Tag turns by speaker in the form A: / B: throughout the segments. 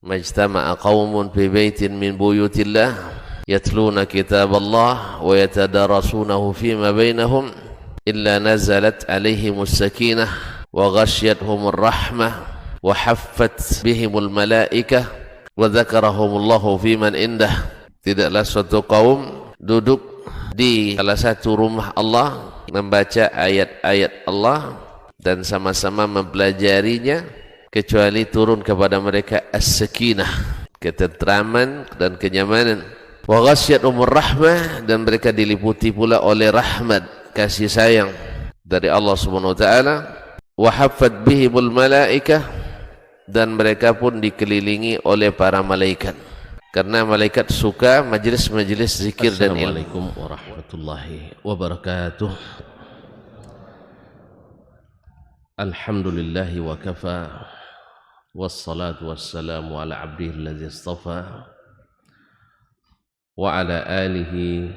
A: majtama'a qaumun fi baitin min buyutillah yatluna kitaballah wa yatadarasunahu fima bainahum illa nazalat alaihimus sakinah wa ghasyiyatuhumur rahmah wa haffat bihimul malaikah wa dzakarahumullahu fiman indah. Tidaklah suatu kaum duduk di salah satu rumah Allah membaca ayat-ayat Allah dan sama-sama mempelajarinya kecuali turun kepada mereka as-sakinah, ketentraman dan kenyamanan, wa ghasyiyatuhumur rahmah, dan mereka diliputi pula oleh rahmat, kasih sayang dari Allah Subhanahu wa taala, wa haffat bihimul malaikah, dan mereka pun dikelilingi oleh para malaikat karena malaikat suka majelis-majelis zikir dan ilmu. Assalamualaikum warahmatullahi wabarakatuh. Alhamdulillahi wa kafa, wassalatu wassalamu ala abdihi alladhi istafa wa ala alihi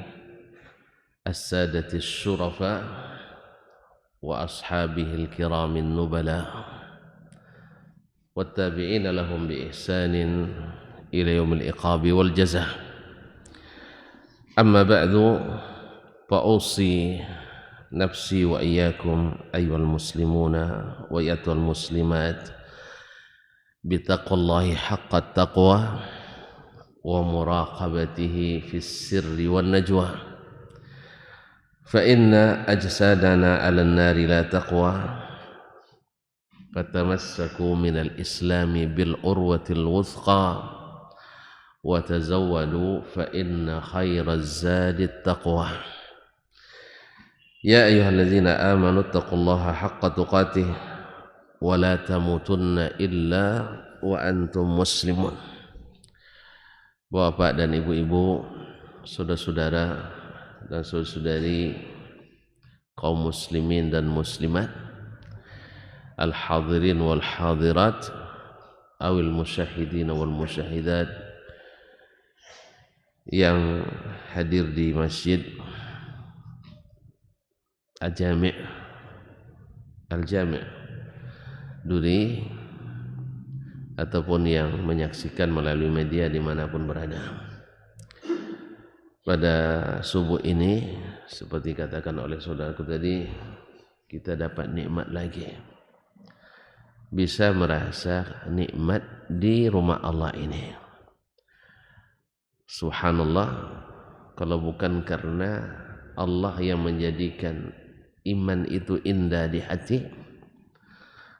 A: as-sadati syurafa wa ashabihi al-kiramin nubala wattabi'ina lahum bi ihsanin ila yaumil iqabi wal jazaa. Amma ba'du, fa usi nafsi wa iyyakum ayyuhal muslimuna wa ayyatuhal muslimat bi taqwallahi haqqat taqwa wa muraqabatihi fis sirri wan najwa, fa inna ajsadana 'alan nari la taqwa fatamassaku minal islami bil urwatil wuthqa wa tazawwadu fa inna khairaz zadi taqwa. Ya ayyuhalladzina amanu taqullaha haqqa tuqatih wa la tamutunna illa wa antum muslimun. Bapak dan ibu-ibu, saudara-saudara dan saudari kaum muslimin dan muslimat, al-hadirin wal hadirat, awil musyahidin wal musyahidat yang hadir di Masjid Al-Jami' Duri ataupun yang menyaksikan melalui media dimanapun berada. Pada subuh ini, seperti katakan oleh saudaraku tadi, kita dapat nikmat lagi, bisa merasa nikmat di rumah Allah ini. Subhanallah, kalau bukan karena Allah yang menjadikan iman itu indah di hati,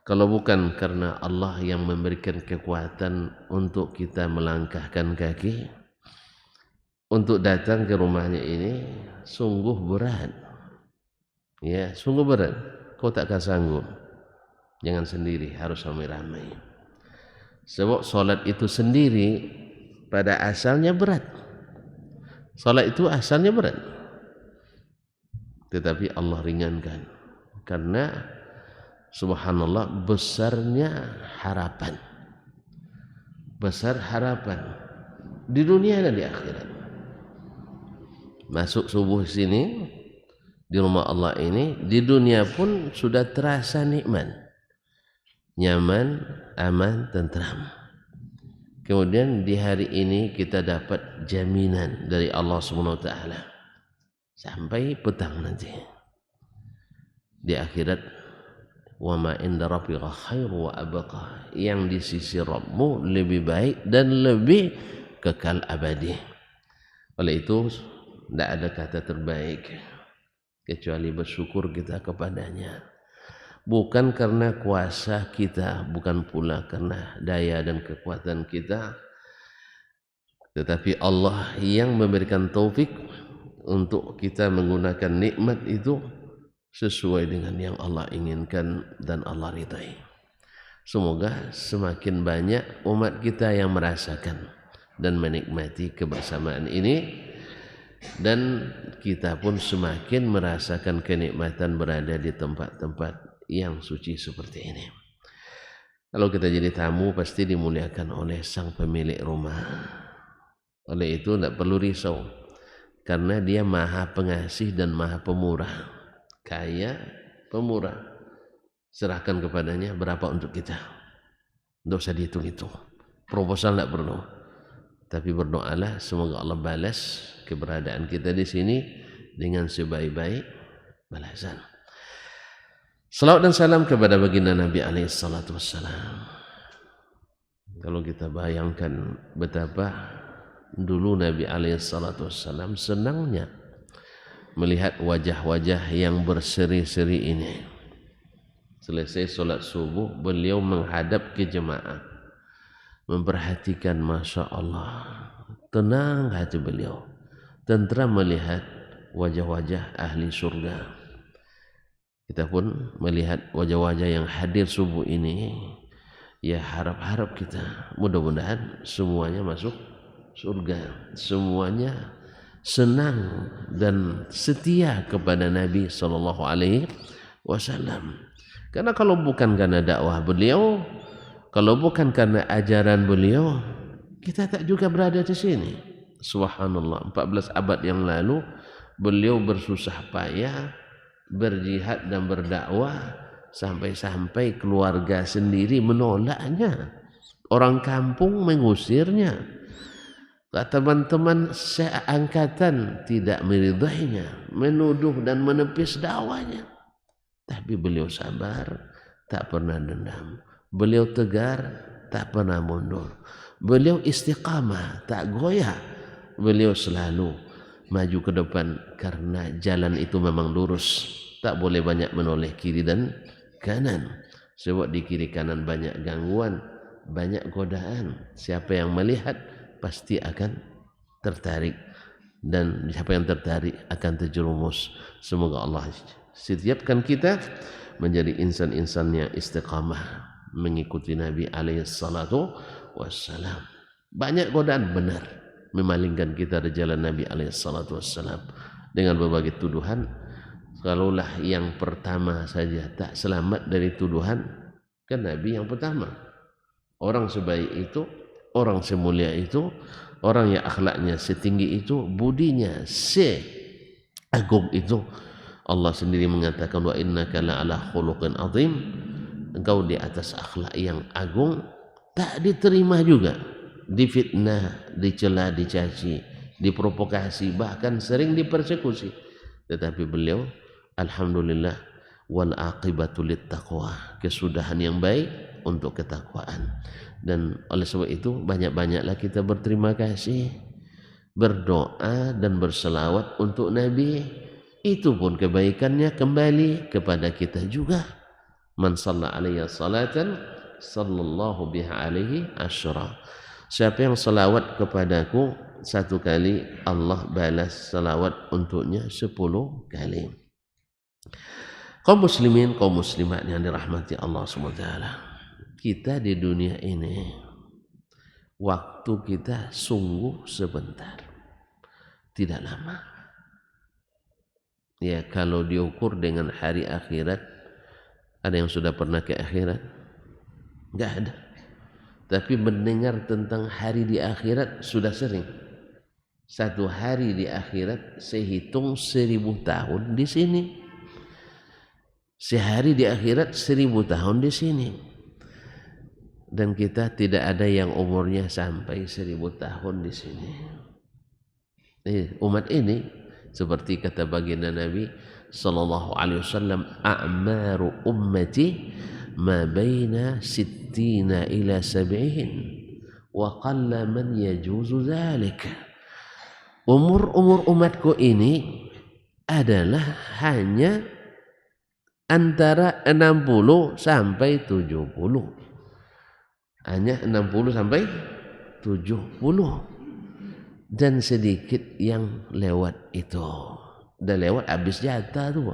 A: kalau bukan karena Allah yang memberikan kekuatan untuk kita melangkahkan kaki untuk datang ke rumahnya ini, sungguh berat. Ya, sungguh berat. Kau takkan sanggup. Jangan sendiri, harus ramai-ramai. Sebab solat itu sendiri pada asalnya berat. Solat itu asalnya berat, tetapi Allah ringankan karena subhanallah besarnya harapan, besar harapan di dunia dan di akhirat. Masuk subuh sini di rumah Allah ini, di dunia pun sudah terasa nikmat, nyaman, aman, tentram. Kemudian di hari ini kita dapat jaminan dari Allah Subhanahu wa taala sampai petang nanti. Di akhirat, wa ma inda rabbika khairu wa abqa, yang di sisi Rabbmu lebih baik dan lebih kekal abadi. Oleh itu tidak ada kata terbaik kecuali bersyukur kita kepadanya. Bukan karena kuasa kita, bukan pula karena daya dan kekuatan kita, tetapi Allah yang memberikan taufik untuk kita menggunakan nikmat itu sesuai dengan yang Allah inginkan dan Allah ridai. Semoga semakin banyak umat kita yang merasakan dan menikmati kebersamaan ini, dan kita pun semakin merasakan kenikmatan berada di tempat-tempat yang suci seperti ini. Kalau kita jadi tamu pasti dimuliakan oleh sang pemilik rumah. Oleh itu tidak perlu risau, karena dia maha pengasih dan maha pemurah, kaya, pemurah. Serahkan kepadanya berapa untuk kita, tidak usah dihitung-hitung. proposal tidak perlu, tapi berdoalah semoga Allah balas keberadaan kita di sini dengan sebaik-baik balasan. Salawat dan salam kepada baginda Nabi alaihi salatu wassalam. Kalau kita bayangkan betapa dulu Nabi alaihi salatu wassalam senangnya melihat wajah-wajah yang berseri-seri ini. Selesai solat subuh, beliau menghadap ke jemaah, memperhatikan, Masya Allah, tenang hati beliau, tentram melihat wajah-wajah ahli surga. Kita pun melihat wajah-wajah yang hadir subuh ini, ya harap-harap kita mudah-mudahan semuanya masuk surga, semuanya senang dan setia kepada Nabi Sallallahu Alaihi Wasallam. Karena kalau bukan karena dakwah beliau, kalau bukan karena ajaran beliau, kita tak juga berada di sini. Subhanallah, 14 abad yang lalu beliau bersusah payah berjihad dan berdakwah sampai-sampai keluarga sendiri menolaknya, orang kampung mengusirnya, teman-teman seangkatan tidak meridainya, menuduh dan menepis dakwanya. Tapi beliau sabar, tak pernah dendam. Beliau tegar, tak pernah mundur. Beliau istiqamah, tak goyah. Beliau selalu maju ke depan karena jalan itu memang lurus. Tak boleh banyak menoleh kiri dan kanan. Sebab di kiri kanan banyak gangguan, banyak godaan. Siapa yang melihat pasti akan tertarik. Dan siapa yang tertarik akan terjerumus. Semoga Allah setiapkan kita menjadi insan-insan yang istiqamah mengikuti Nabi alaihi salatu wassalam. Banyak godaan benar memalingkan kita dari jalan Nabi alaihi salatu wassalam dengan berbagai tuduhan. Kalaulah yang pertama saja tak selamat dari tuduhan, kan Nabi yang pertama. Orang sebaik itu, orang semulia itu, orang yang akhlaknya setinggi itu, budinya seagung itu, Allah sendiri mengatakan wa innaka la'ala khuluqin azim, engkau di atas akhlak yang agung. Tak diterima juga, difitnah, dicela, dicaci, diprovokasi, bahkan sering dipersekusi. Tetapi beliau alhamdulillah wal aqibatu lit taqwa, kesudahan yang baik untuk ketakwaan. Dan oleh sebab itu banyak-banyaklah kita berterima kasih, berdoa dan berselawat untuk Nabi. Itu pun kebaikannya kembali kepada kita juga. Man shalla alaihi salatan sallallahu biha alaihi asyra. Siapa yang selawat kepadaku satu kali, Allah balas selawat untuknya 10 kali. Kaum muslimin, kaum muslimat yang dirahmati Allah SWT, kita di dunia ini waktu kita sungguh sebentar, tidak lama. Ya, kalau diukur dengan hari akhirat, ada yang sudah pernah ke akhirat? Enggak ada. Tapi mendengar tentang hari di akhirat sudah sering. Satu hari di akhirat sehitung 1000 tahun di sini. Sehari di akhirat 1000 tahun di sini. Dan kita tidak ada yang umurnya sampai 1000 tahun di sini. Umat ini seperti kata baginda Nabi sallallahu alaihi wasallam, a'maru ummati ma baina 60 ila 70 wa qalla man yajuzu dzalik. Umur umatku ini adalah hanya antara 60 sampai 70. Hanya 60 sampai 70. Dan sedikit yang lewat itu. Dah lewat habis jatah tu.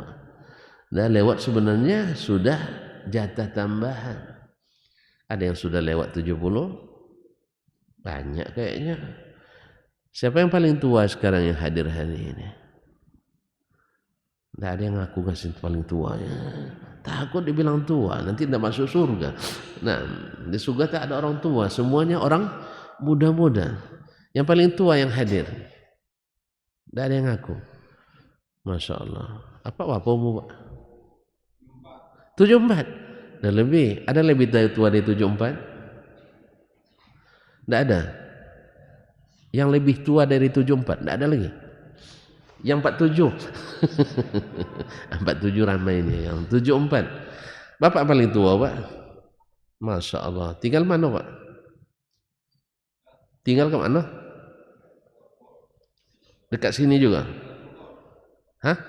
A: Dah lewat sebenarnya sudah jatah tambahan. Ada yang sudah lewat 70? Banyak kayaknya. Siapa yang paling tua sekarang yang hadir hari ini? Tidak ada yang ngaku kasih paling tua ya. Takut dibilang tua, nanti tidak masuk surga. Nah, di surga tak ada orang tua, semuanya orang muda-muda. Yang paling tua yang hadir, tidak ada yang ngaku. Masya Allah. Apa wapomu Pak? 74. Dan lebih, ada lebih tua dari 74? Tidak ada. Yang lebih tua dari 74, tidak ada lagi. Yang 47. 47 ramai ini. Yang 74. Bapak paling tua, Pak. Masya Allah. Tinggal mana, Pak? Tinggal ke mana? Dekat sini juga? Hah?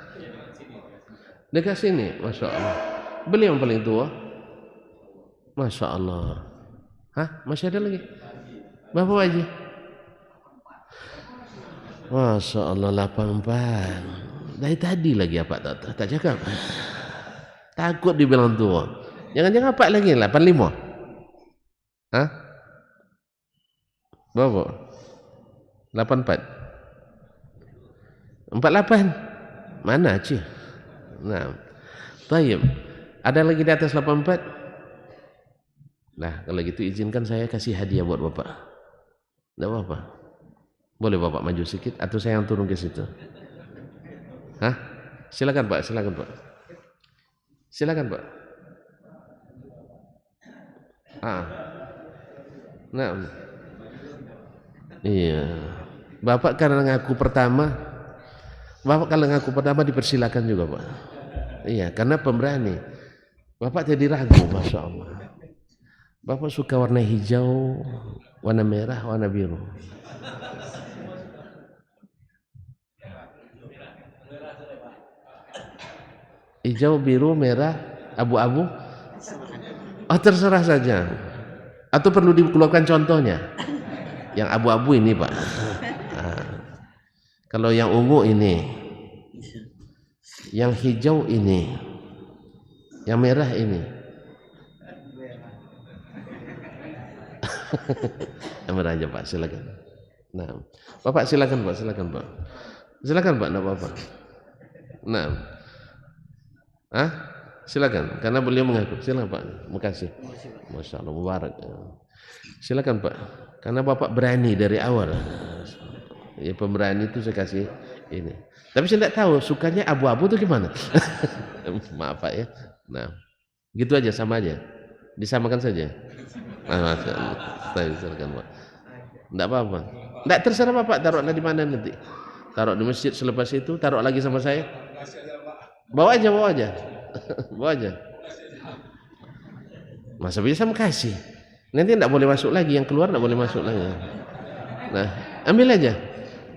A: Dekat sini, Masya Allah. Beliau yang paling tua? Masya Allah. Hah? Masih ada lagi? Bapak Haji? Masya Allah, 84. Dari tadi lagi apa tak cakap? Takut dibilang tua. Jangan-jangan apa lagi? 85? Hah? Berapa? 84? 48? Mana Cih? Nah, tayyib. Ada lagi di atas 84? Nah, kalau gitu izinkan saya kasih hadiah buat Bapak. Tidak apa-apa. Boleh Bapak maju sedikit atau saya yang turun ke situ? Hah? Silakan Pak, silakan Pak. Silakan Pak. Nah. Iya. Bapak kalau ngaku pertama dipersilakan juga Pak. Iya, karena pemberani. Bapak jadi ragu, Masya Allah. Bapak suka warna hijau, warna merah, warna biru. Hijau, biru, merah, abu-abu. Oh, terserah saja. Atau perlu dikeluarkan contohnya? Yang abu-abu ini Pak. Kalau yang ungu ini, yang hijau ini, yang merah ini. Yang merah aja Pak, silakan. Nah, Bapak silakan Pak, silakan Pak. Silakan Pak, enggak apa-apa. Nah. Silakan, karena beliau mengaku. Silakan Pak, makasih. Masya Allah, mubarak. Silakan Pak, karena Bapak berani dari awal. Ya, pemberani itu saya kasih ini. Tapi saya tidak tahu sukanya abu-abu itu gimana. Maaf Pak ya. Nah, gitu aja, sama aja. Disamakan saja. Silakan Pak. Tidak apa-apa. Tidak, terserah Bapak, taruhlah di mana nanti. Taruh di masjid, selepas itu taruh lagi sama saya. Bawa aja. Bawa aja. Masa bisa kasih. Nanti tidak boleh masuk lagi, yang keluar tidak boleh masuk lagi. Nah, ambil aja.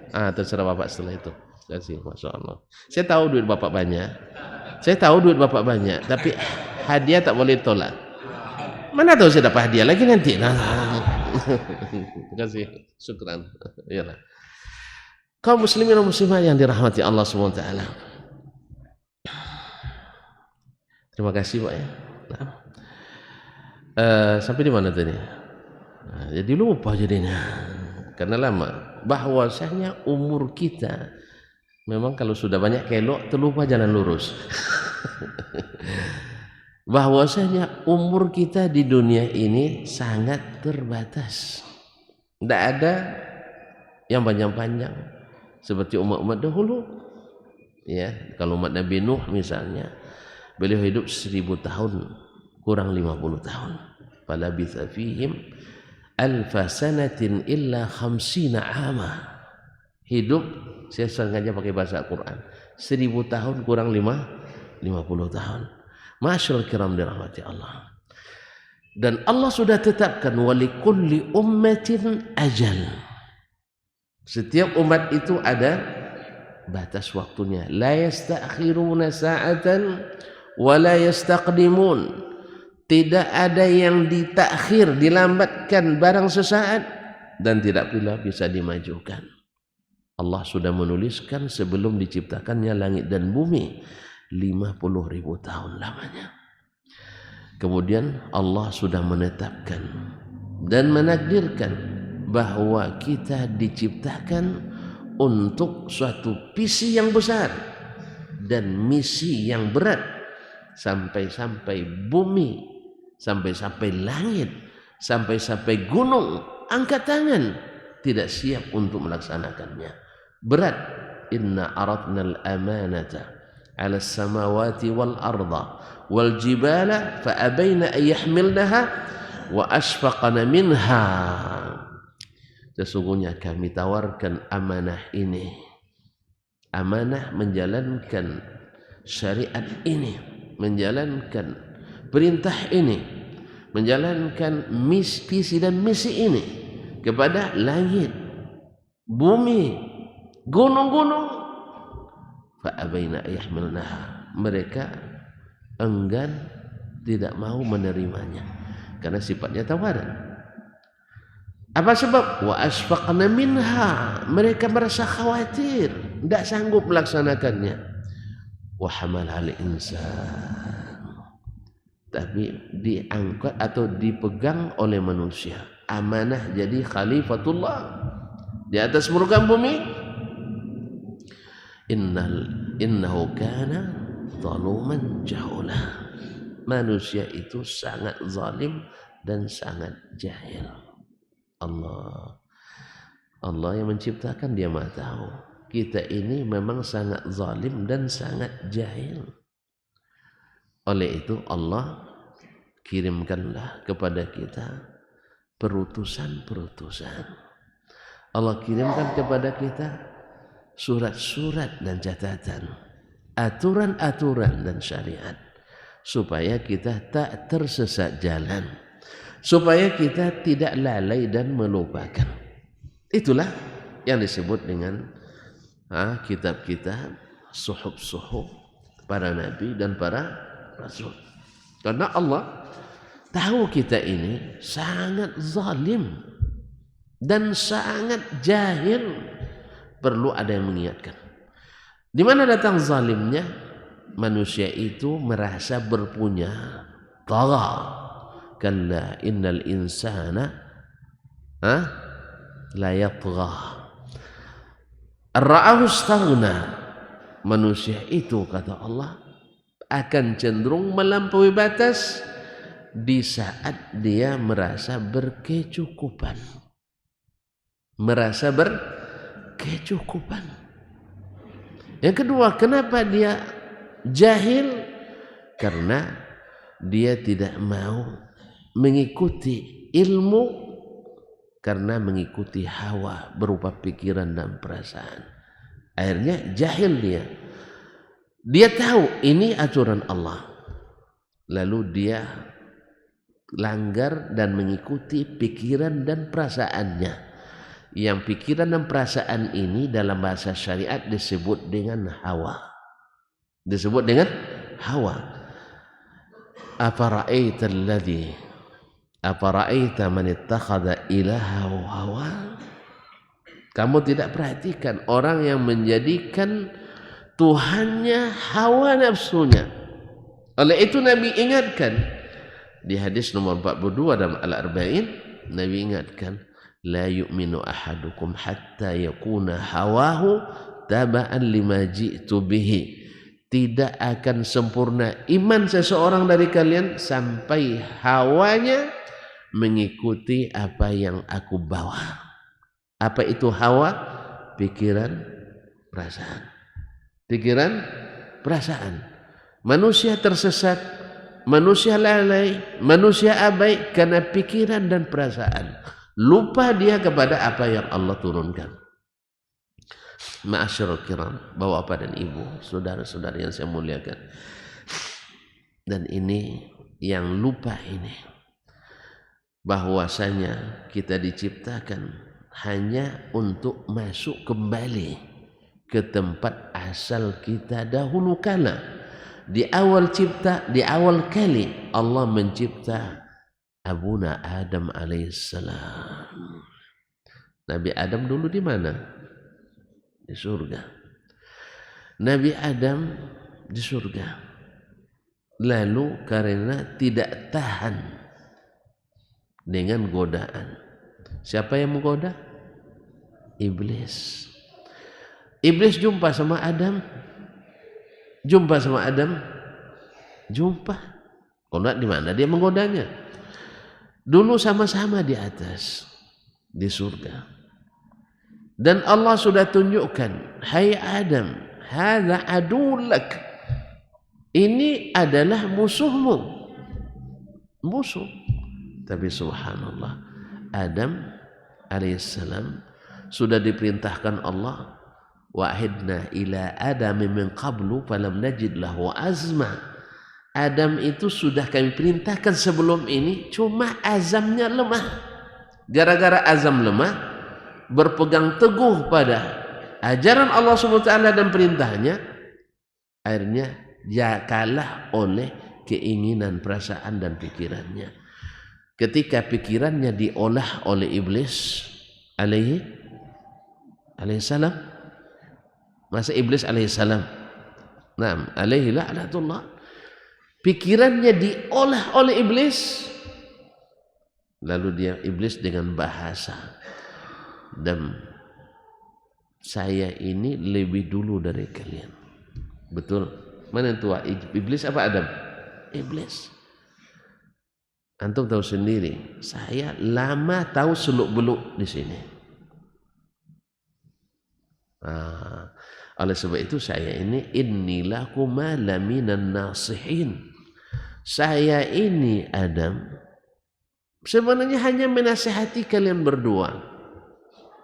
A: Terserah Bapak setelah itu. Kasih, Masya Allah. Saya tahu duit Bapak banyak. Tapi hadiah tak boleh tolak. Mana tahu saya dapat hadiah lagi nanti. Terima kasih. Syukran. Iyalah. Kaum muslimin dan muslimat yang dirahmati Allah SWT. Terima kasih Pak ya. Sampai di mana tadi? Jadi lupa jadinya. Karena lama. Bahwasanya umur kita memang kalau sudah banyak kelok terlupa jalan lurus. Bahwasanya umur kita di dunia ini sangat terbatas. Tidak ada yang panjang-panjang seperti umat-umat dahulu. Ya, kalau umat Nabi Nuh misalnya, beliau hidup 1000 tahun kurang 50 tahun. Falabitha fihim alfa sanatin illa 50 ama. Hidup, saya sengaja pakai bahasa Al-Quran, 1000 tahun kurang 50 tahun. Masyaallah kiram dirahmati Allah. Dan Allah sudah tetapkan walikulli ummatin ajal. Setiap umat itu ada batas waktunya. La yastakhiruna sa'atan wa la yastaqdimun. Tidak ada yang ditakhir, dilambatkan barang sesaat, dan tidak pula bisa dimajukan. Allah sudah menuliskan sebelum diciptakannya langit dan bumi 50.000 tahun lamanya. Kemudian Allah sudah menetapkan dan menakdirkan bahwa kita diciptakan untuk suatu visi yang besar dan misi yang berat, sampai-sampai bumi, sampai-sampai langit, sampai-sampai gunung angkat tangan tidak siap untuk melaksanakannya. Berat. Inna aradnal amanata 'ala as-samawati wal arda wal jibala fa abaina an yahmilnaha wa ashfaqna minha. sesungguhnya kami tawarkan amanah ini, amanah menjalankan syariat ini, menjalankan perintah ini, menjalankan visi dan misi ini kepada langit, bumi, gunung-gunung. Fa'abaina yahmilnaha, mereka enggan, tidak mau menerimanya karena sifatnya tawaran. Apa sebab? Wa asfaqna minha, mereka merasa khawatir, tidak sanggup melaksanakannya. Wa hamalal insan, tapi diangkat atau dipegang oleh manusia. Amanah jadi khalifatullah di atas muka bumi. Innahu kana zaluman jahula, manusia itu sangat zalim dan sangat jahil. Allah yang menciptakan, dia maha tahu. Kita ini memang sangat zalim dan sangat jahil. Oleh itu Allah kirimkanlah kepada kita perutusan-perutusan. Allah kirimkan kepada kita surat-surat dan catatan, aturan-aturan dan syariat, supaya kita tak tersesat jalan, supaya kita tidak lalai dan melupakan. Itulah yang disebut dengan kitab-kitab, suhuf-suhuf para nabi dan para rasul. Karena Allah tahu kita ini sangat zalim dan sangat jahil, perlu ada yang mengingatkan. Di mana datang zalimnya? Manusia itu merasa berpunya. Tagha, kalla innal insana la yatgha. Ar-ra'ahu istaghna, manusia itu kata Allah akan cenderung melampaui batas di saat dia merasa berkecukupan. Merasa berkecukupan. Yang kedua, kenapa dia jahil? Karena dia tidak mau mengikuti ilmu, karena mengikuti hawa berupa pikiran dan perasaan. Akhirnya jahil dia. Dia tahu ini aturan Allah, lalu dia langgar dan mengikuti pikiran dan perasaannya. Yang pikiran dan perasaan ini dalam bahasa syariat disebut dengan hawa. Disebut dengan hawa. Afara'aita man ittakhadha ilahahu hawa? Kamu tidak perhatikan orang yang menjadikan Tuhannya hawa nafsunya. Oleh itu Nabi ingatkan di hadis nomor 42 dalam Al-Arba'in, Nabi ingatkan, la yu'minu ahadukum hatta yakuna hawahu taba'an lima ji'tu bihi. Tidak akan sempurna iman seseorang dari kalian sampai hawanya mengikuti apa yang aku bawa. Apa itu hawa? Pikiran, perasaan. Pikiran, perasaan. Manusia tersesat, manusia lalai, manusia abai karena pikiran dan perasaan. Lupa dia kepada apa yang Allah turunkan. Ma'asyiral kiram, bapak dan ibu, saudara-saudara yang saya muliakan. Dan ini yang lupa ini, bahwasanya kita diciptakan hanya untuk masuk kembali ke tempat asal kita dahulu kala. Di awal cipta, di awal kali Allah mencipta Abuna Adam alaihissalam. Nabi Adam dulu di mana? Di surga. Nabi Adam di surga. Lalu karena tidak tahan dengan godaan. Siapa yang menggoda? Iblis. Iblis jumpa sama Adam. Jumpa sama Adam. Jumpa. Kalau di mana dia menggodanya? Dulu sama-sama di atas, di surga. Dan Allah sudah tunjukkan, hai Adam, hadza adulak. Ini adalah musuhmu. Musuh. Tapi subhanallah, Adam alaihissalam sudah diperintahkan Allah, wa'idna ila Adam min qablu falam najid lahu azma. Adam itu sudah kami perintahkan sebelum ini, cuma azamnya lemah. Gara-gara azam lemah, berpegang teguh pada ajaran Allah SWT dan perintahnya, akhirnya dia kalah oleh keinginan, perasaan dan pikirannya. Ketika pikirannya diolah oleh iblis alaihissalam, masa iblis alaihissalam, nah alaihi la'natullah, pikirannya diolah oleh iblis, lalu iblis dengan bahasa, dan saya ini lebih dulu dari kalian. Betul? Mana yang tua, iblis apa Adam? Iblis. Antum tahu sendiri, saya lama tahu seluk-beluk di sini. Oleh sebab itu saya ini innilakuma laminan nasihin. Saya ini Adam sebenarnya hanya menasihati kalian berdua.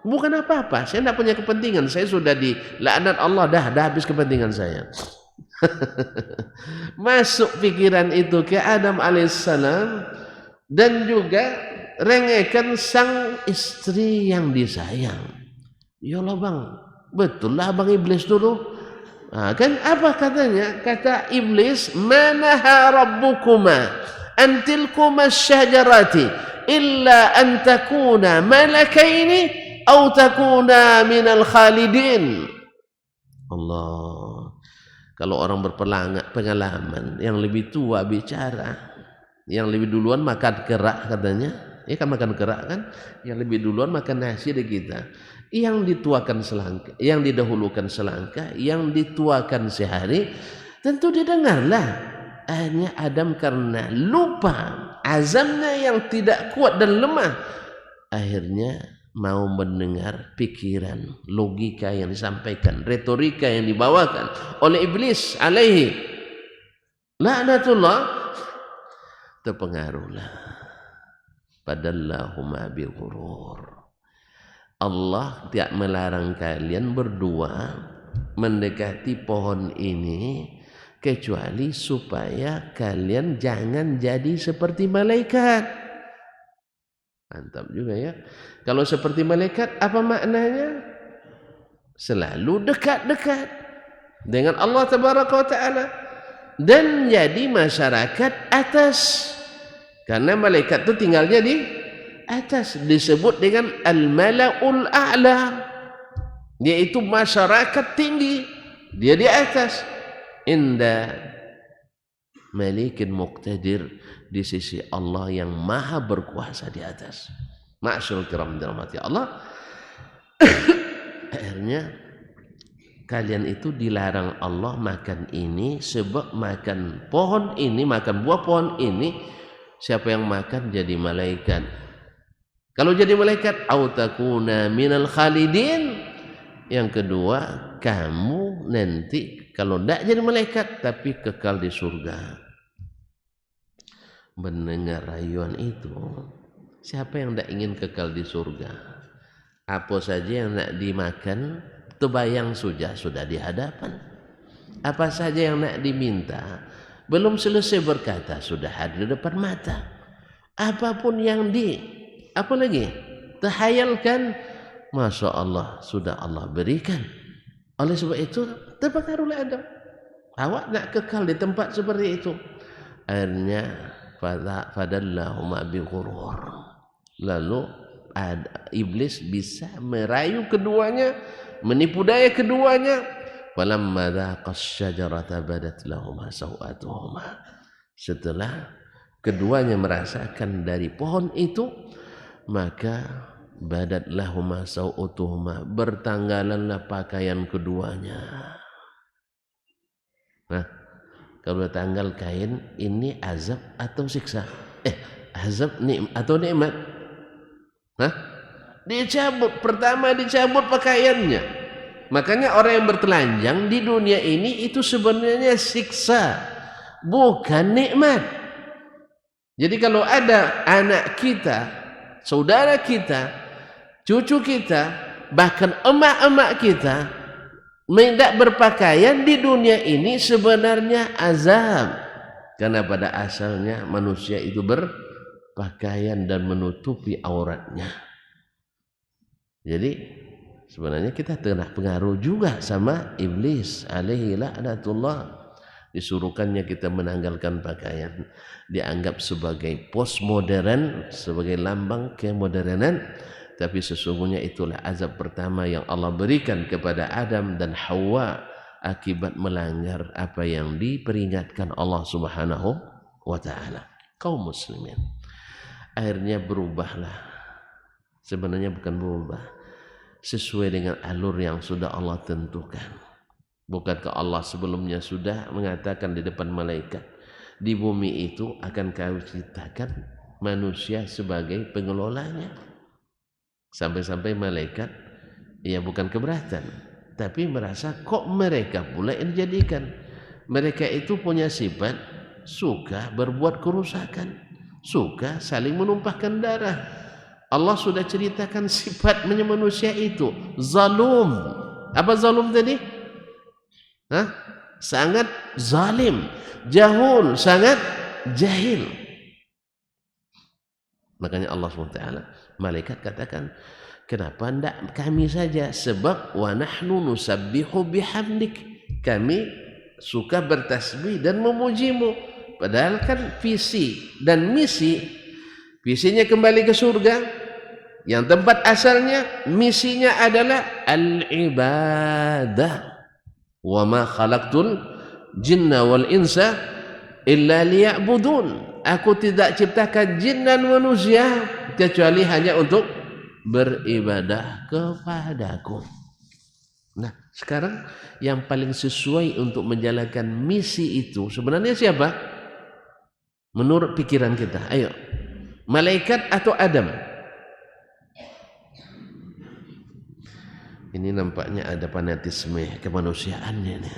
A: Bukan apa-apa, saya tidak punya kepentingan. Saya sudah dilaknat Allah, dah habis kepentingan saya. Masuk pikiran itu ke Adam alaihissalam, dan juga rengekan sang istri yang disayang. Ya Allah bang, betul lah bang iblis dulu. Kan apa katanya? Kata iblis, manaha rabbukuma antilkuma syajarati illa an takuna malakaini atau takuna minal khalidin. Allah. Kalau orang berpengalaman, yang lebih tua bicara, yang lebih duluan makan kerak katanya, ya kan makan kerak kan, yang lebih duluan makan nasi dari kita. Yang dituakan selangkah, yang didahulukan selangkah, yang dituakan sehari, tentu didengarlah. Akhirnya Adam karena lupa, azamnya yang tidak kuat dan lemah, akhirnya mau mendengar pikiran, logika yang disampaikan, retorika yang dibawakan oleh iblis alaihi la'natullah, terpengaruhlah. Padallahuma bil ghurur. Allah tidak melarang kalian berdua mendekati pohon ini kecuali supaya kalian jangan jadi seperti malaikat. Mantap juga ya. Kalau seperti malaikat apa maknanya? Selalu dekat-dekat dengan Allah Tabaraka wa Ta'ala dan jadi masyarakat atas. Karena malaikat itu tinggalnya di atas, disebut dengan al-mala'ul a'la, yaitu masyarakat tinggi, dia di atas. Inda malikin muqtadir, di sisi Allah yang maha berkuasa di atas. Ma'asyarul kiram dirahmati Allah. Akhirnya kalian itu dilarang Allah makan ini, sebab makan pohon ini, makan buah pohon ini, siapa yang makan jadi malaikat. Kalau jadi malaikat, au takuna minal khalidin. Yang kedua, kamu nanti kalau tidak jadi malaikat tapi kekal di surga. Mendengar rayuan itu, siapa yang tidak ingin kekal di surga? Apa saja yang tidak dimakan, terbayang sudah di hadapan. Apa saja yang tidak diminta, belum selesai berkata sudah hadir di depan mata. Apapun yang apalagi terhayalkan, Masya Allah sudah Allah berikan. Oleh sebab itu terpengaruhlah Adam. Awak nak kekal di tempat seperti itu. Akhirnya fadallahuma bighurur. Lalu iblis bisa merayu keduanya, menipu daya keduanya. Falamma dhaqas syajarata badat lahuma sawatuhuma. Setelah keduanya merasakan dari pohon itu, maka badat lahuma sawatuhuma, bertanggalanlah pakaian keduanya. Nah, kalau tanggal kain ini azab atau siksa? Azab atau nikmat? Dicabut, pertama dicabut pakaiannya. Makanya orang yang bertelanjang di dunia ini itu sebenarnya siksa, bukan nikmat. Jadi kalau ada anak kita, saudara kita cucu kita, bahkan emak-emak kita tidak berpakaian di dunia ini sebenarnya azab. Karena pada asalnya manusia itu berpakaian dan menutupi auratnya. Jadi sebenarnya kita kena pengaruh juga sama iblis alaihi laknatullah. Disuruhkannya kita menanggalkan pakaian, dianggap sebagai postmodern, sebagai lambang kemodernan, tapi sesungguhnya itulah azab pertama yang Allah berikan kepada Adam dan Hawa akibat melanggar apa yang diperingatkan Allah Subhanahu wa taala. Kaum muslimin, akhirnya berubahlah. Sebenarnya bukan berubah, sesuai dengan alur yang sudah Allah tentukan. Bukankah Allah sebelumnya sudah mengatakan di depan malaikat, di bumi itu akan kau ciptakan manusia sebagai pengelolanya. Sampai-sampai malaikat ya bukan keberatan, tapi merasa kok mereka pula yang dijadikan. Mereka itu punya sifat suka berbuat kerusakan, suka saling menumpahkan darah. Allah sudah ceritakan sifat manusia itu zalum. Apa zalum tadi? Sangat zalim, jahul, sangat jahil. Makanya Allah SWT, malaikat katakan, kenapa tidak kami saja? Sebab wa nahnu nusabbihu bihamdik, kami suka bertasbih dan memujimu. Padahal kan visi dan misi, visinya kembali ke surga, yang tempat asalnya misinya adalah al-ibadah. Wa ma khalaqtul jinna wal insa illa liya'budun. Aku tidak ciptakan jin dan manusia kecuali hanya untuk beribadah kepadaku. Nah, sekarang yang paling sesuai untuk menjalankan misi itu sebenarnya siapa? Menurut pikiran kita, ayo, malaikat atau Adam? Ini nampaknya ada fanatisme kemanusiaannya nih.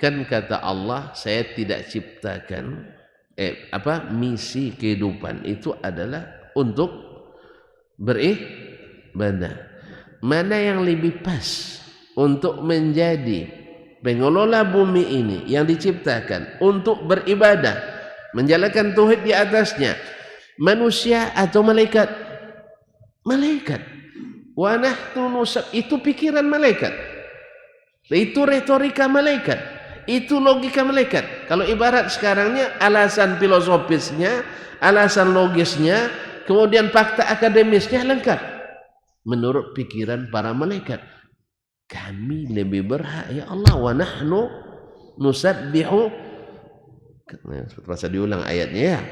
A: Kan kata Allah, saya tidak ciptakan misi kehidupan itu adalah untuk beribadah. Mana yang lebih pas untuk menjadi pengelola bumi ini yang diciptakan untuk beribadah, menjalankan tauhid di atasnya, manusia atau malaikat? Malaikat. Wa nahnu nusab, itu pikiran malaikat, itu retorika malaikat, itu logika malaikat. Kalau ibarat sekarangnya alasan filosofisnya, alasan logisnya, kemudian fakta akademisnya lengkap. Menurut pikiran para malaikat, kami lebih berhak ya Allah. Wa nahnu nusabbihu, terasa diulang ayatnya ya.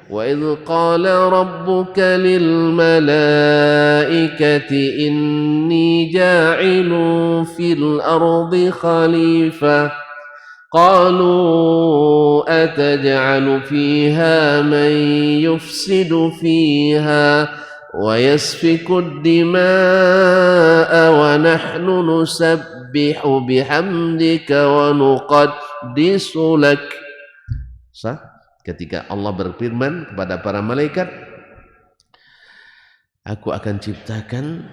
A: وَإِذْ قَالَ رَبُّكَ لِلْمَلَائِكَةِ إِنِّي جَاعِلٌ فِي الْأَرْضِ خَلِيفَةً قَالُوا أَتَجْعَلُ فِيهَا مَن يُفْسِدُ فِيهَا وَيَسْفِكُ الدِّمَاءَ وَنَحْنُ نُسَبِّحُ بِحَمْدِكَ وَنُقَدِّسُ لَكَ. Sah? Ketika Allah berfirman kepada para malaikat, aku akan ciptakan,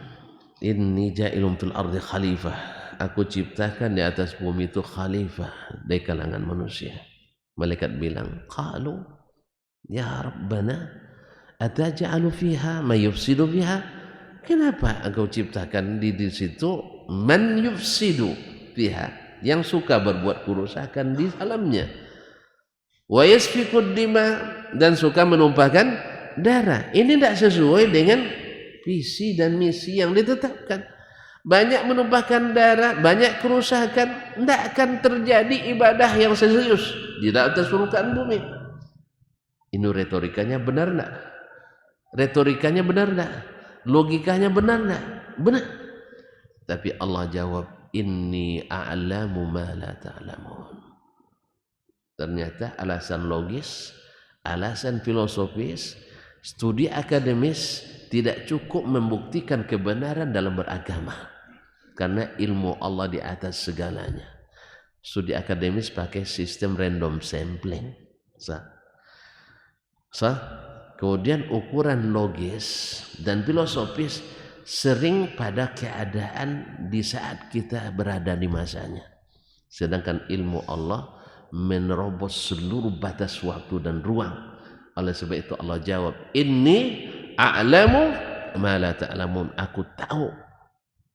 A: inni ja'ilun fil ardi khalifah, aku ciptakan di atas bumi itu khalifah dari kalangan manusia. Malaikat bilang, qalu ya Rabbana ataj'alu fiha man yufsidu fiha, kenapa engkau ciptakan di situ man yufsidu fiha, yang suka berbuat kerusakan di dalamnya, wa yasfikud dima, dan suka menumpahkan darah. Ini tidak sesuai dengan visi dan misi yang ditetapkan. Banyak menumpahkan darah, banyak kerusakan, tidak akan terjadi ibadah yang serius di atas permukaan bumi. Ini retorikanya benar tidak? Retorikanya benar tidak? Logikanya benar tidak? Benar. Tapi Allah jawab, inni a'lamu ma la ta'lamun. Ternyata alasan logis, alasan filosofis, studi akademis tidak cukup membuktikan kebenaran dalam beragama. Karena ilmu Allah di atas segalanya. Studi akademis pakai sistem random sampling. Sah? Kemudian ukuran logis dan filosofis sering pada keadaan di saat kita berada di masanya. Sedangkan ilmu Allah menerobos seluruh batas waktu dan ruang. Oleh sebab itu Allah jawab, inni a'lamu ma la ta'lamun. Aku tahu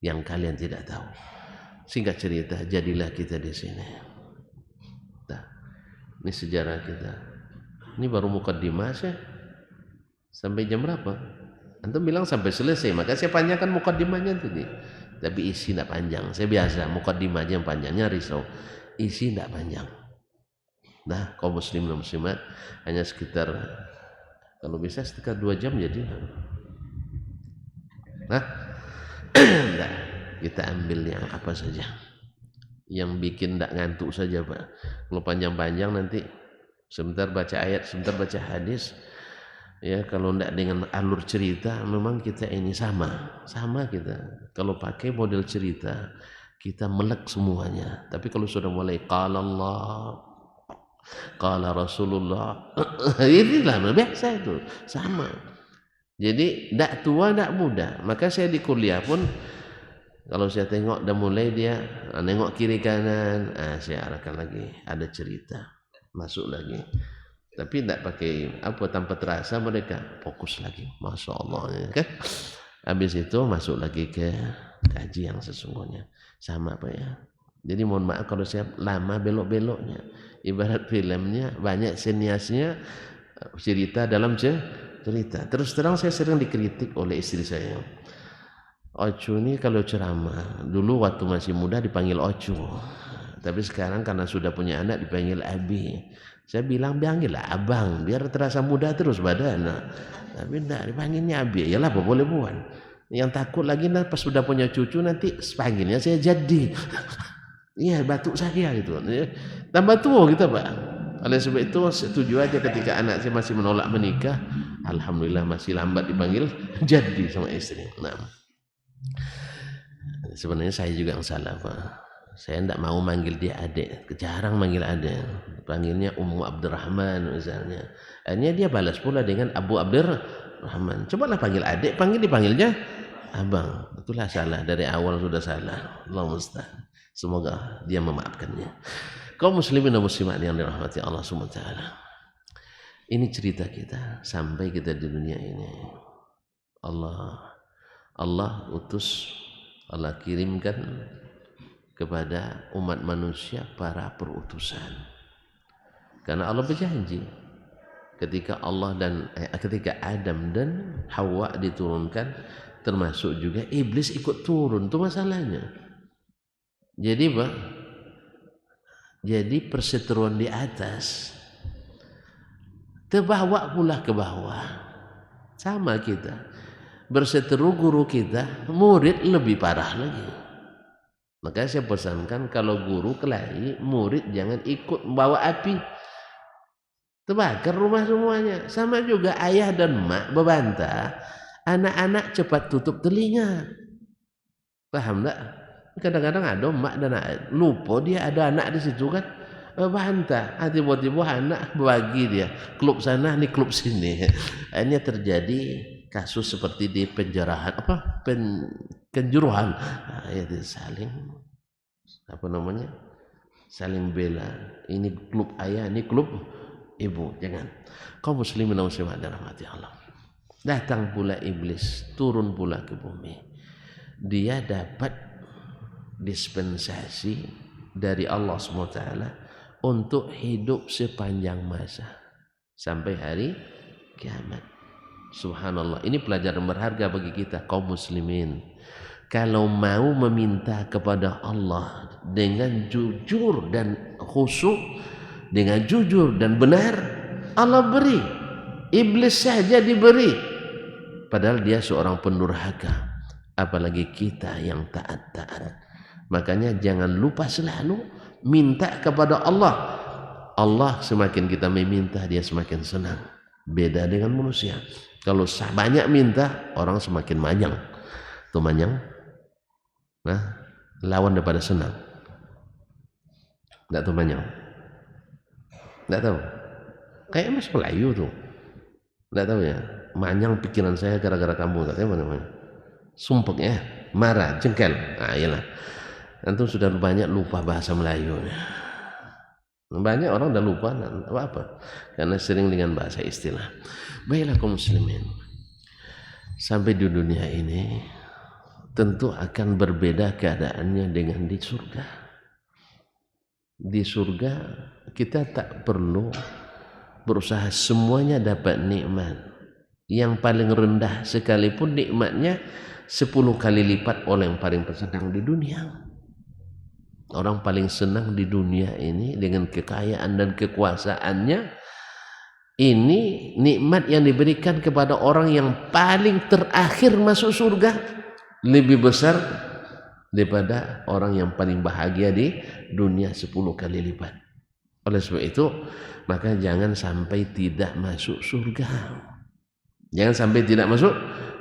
A: yang kalian tidak tahu. Singkat cerita, jadilah kita di sini. Nah, ini sejarah kita. Ini baru mukaddimah sih. Sampai jam berapa? Antum bilang sampai selesai, maka saya panjangkan mukaddimahnya tadi. Tapi isi tidak panjang. Saya biasa mukaddimah aja yang panjangnya risau. Isi tidak panjang. Nah, kaum muslim dan muslimat hanya sekitar, kalau bisa sekitar 2 jam jadi. Nah, nah, kita ambil yang apa saja. Yang bikin tidak ngantuk saja, Pak. Kalau panjang-panjang nanti sebentar baca ayat, sebentar baca hadis. Ya, kalau tidak dengan alur cerita, memang kita ini sama kita. Kalau pakai model cerita, kita melek semuanya. Tapi kalau sudah mulai qala Allah, qala Rasulullah, inilah biasa itu, sama. Jadi tidak tua, tidak muda. Maka saya di kuliah pun, kalau saya tengok dah mulai dia nengok kiri kanan, saya arahkan lagi, ada cerita, masuk lagi. Tapi tidak pakai apa, tanpa terasa mereka fokus lagi, masya Allah, kan? Habis itu masuk lagi ke kaji yang sesungguhnya, sama Pak ya. Jadi mohon maaf kalau saya lama belok-beloknya. Ibarat filmnya banyak seniasnya, cerita dalam cerita. Terus terang saya sering dikritik oleh istri saya. Ocu ini kalau ceramah, dulu waktu masih muda dipanggil Ocu, tapi sekarang karena sudah punya anak dipanggil Abi. Saya bilang panggillah abang, biar terasa muda terus badan. Tapi enggak, dipanggilnya Abi. Yalah, apa boleh buat. Yang takut lagi pas sudah punya cucu nanti panggilnya saya jadi. Iya, batuk saya gitu. Tambah tua kita, Pak. Oleh sebab itu setuju aja ketika anak saya masih menolak menikah, alhamdulillah masih lambat dipanggil jadi sama istri. Nah, sebenarnya saya juga yang salah, Pak. Saya tidak mau manggil dia adik, jarang manggil adik, panggilnya Ummu Abdurrahman misalnya. Akhirnya dia balas pula dengan Abu Abdurrahman. Cobalah panggil adik, dipanggilnya abang. Itulah salah, dari awal sudah salah. Allah musta'an. Semoga dia memaafkannya. Kaum muslimin dan muslimat yang dirahmati Allah Subhanahu wa taala. Ini cerita kita sampai kita di dunia ini. Allah utus, Allah kirimkan kepada umat manusia para perutusan. Karena Allah berjanji ketika ketika Adam dan Hawa diturunkan, termasuk juga iblis ikut turun, itu masalahnya. Jadi Pak, jadi perseteruan di atas terbawa pula ke bawah. Sama kita berseteru guru kita, murid lebih parah lagi. Maka saya pesankan kalau guru kelahi, murid jangan ikut membawa api, terbakar rumah semuanya. Sama juga ayah dan mak berbantah, anak-anak cepat tutup telinga. Paham tak? Kadang-kadang ada mak dan anak lupa dia ada anak di situ kan, bantah. Tiba-tiba anak bagi dia klub sana, nih klub sini. Akhirnya terjadi kasus seperti di penjarahan kenjuruhan. Itu saling saling bela. Ini klub ayah, ini klub ibu. Jangan. Kaum muslimin dan muslimat dirahmati Allah. Datang pula iblis, turun pula ke bumi. Dia dapat dispensasi dari Allah SWT untuk hidup sepanjang masa sampai hari kiamat. Subhanallah, ini pelajaran berharga bagi kita kaum muslimin. Kalau mau meminta kepada Allah dengan jujur dan khusyuk, dengan jujur dan benar, Allah beri. Iblis saja diberi, padahal dia seorang pendurhaka, apalagi kita yang taat-taat. Makanya jangan lupa selalu minta kepada Allah. Allah semakin kita meminta, dia semakin senang. Beda dengan manusia. Kalau banyak minta, orang semakin manyang. Itu manyang, lawan daripada senang. Tidak tahu manyang? Tidak tahu. Kayak Mas Melayu tuh. Nggak tahu ya, manyang pikiran saya gara-gara kamu, katanya apa namanya? Sumpek ya, marah, jengkel. Nah, iyalah. Antum sudah banyak lupa bahasa Melayu. Banyak orang udah lupa, apa? Karena sering dengan bahasa istilah. Baiklah kaum muslimin. Sampai di dunia ini tentu akan berbeda keadaannya dengan di surga. Di surga kita tak perlu berusaha semuanya dapat nikmat. Yang paling rendah sekalipun nikmatnya 10 kali lipat oleh yang paling senang di dunia. Orang paling senang di dunia ini dengan kekayaan dan kekuasaannya, ini nikmat yang diberikan kepada orang yang paling terakhir masuk surga lebih besar daripada orang yang paling bahagia di dunia 10 kali lipat. Oleh sebab itu, maka jangan sampai tidak masuk surga. Jangan sampai tidak masuk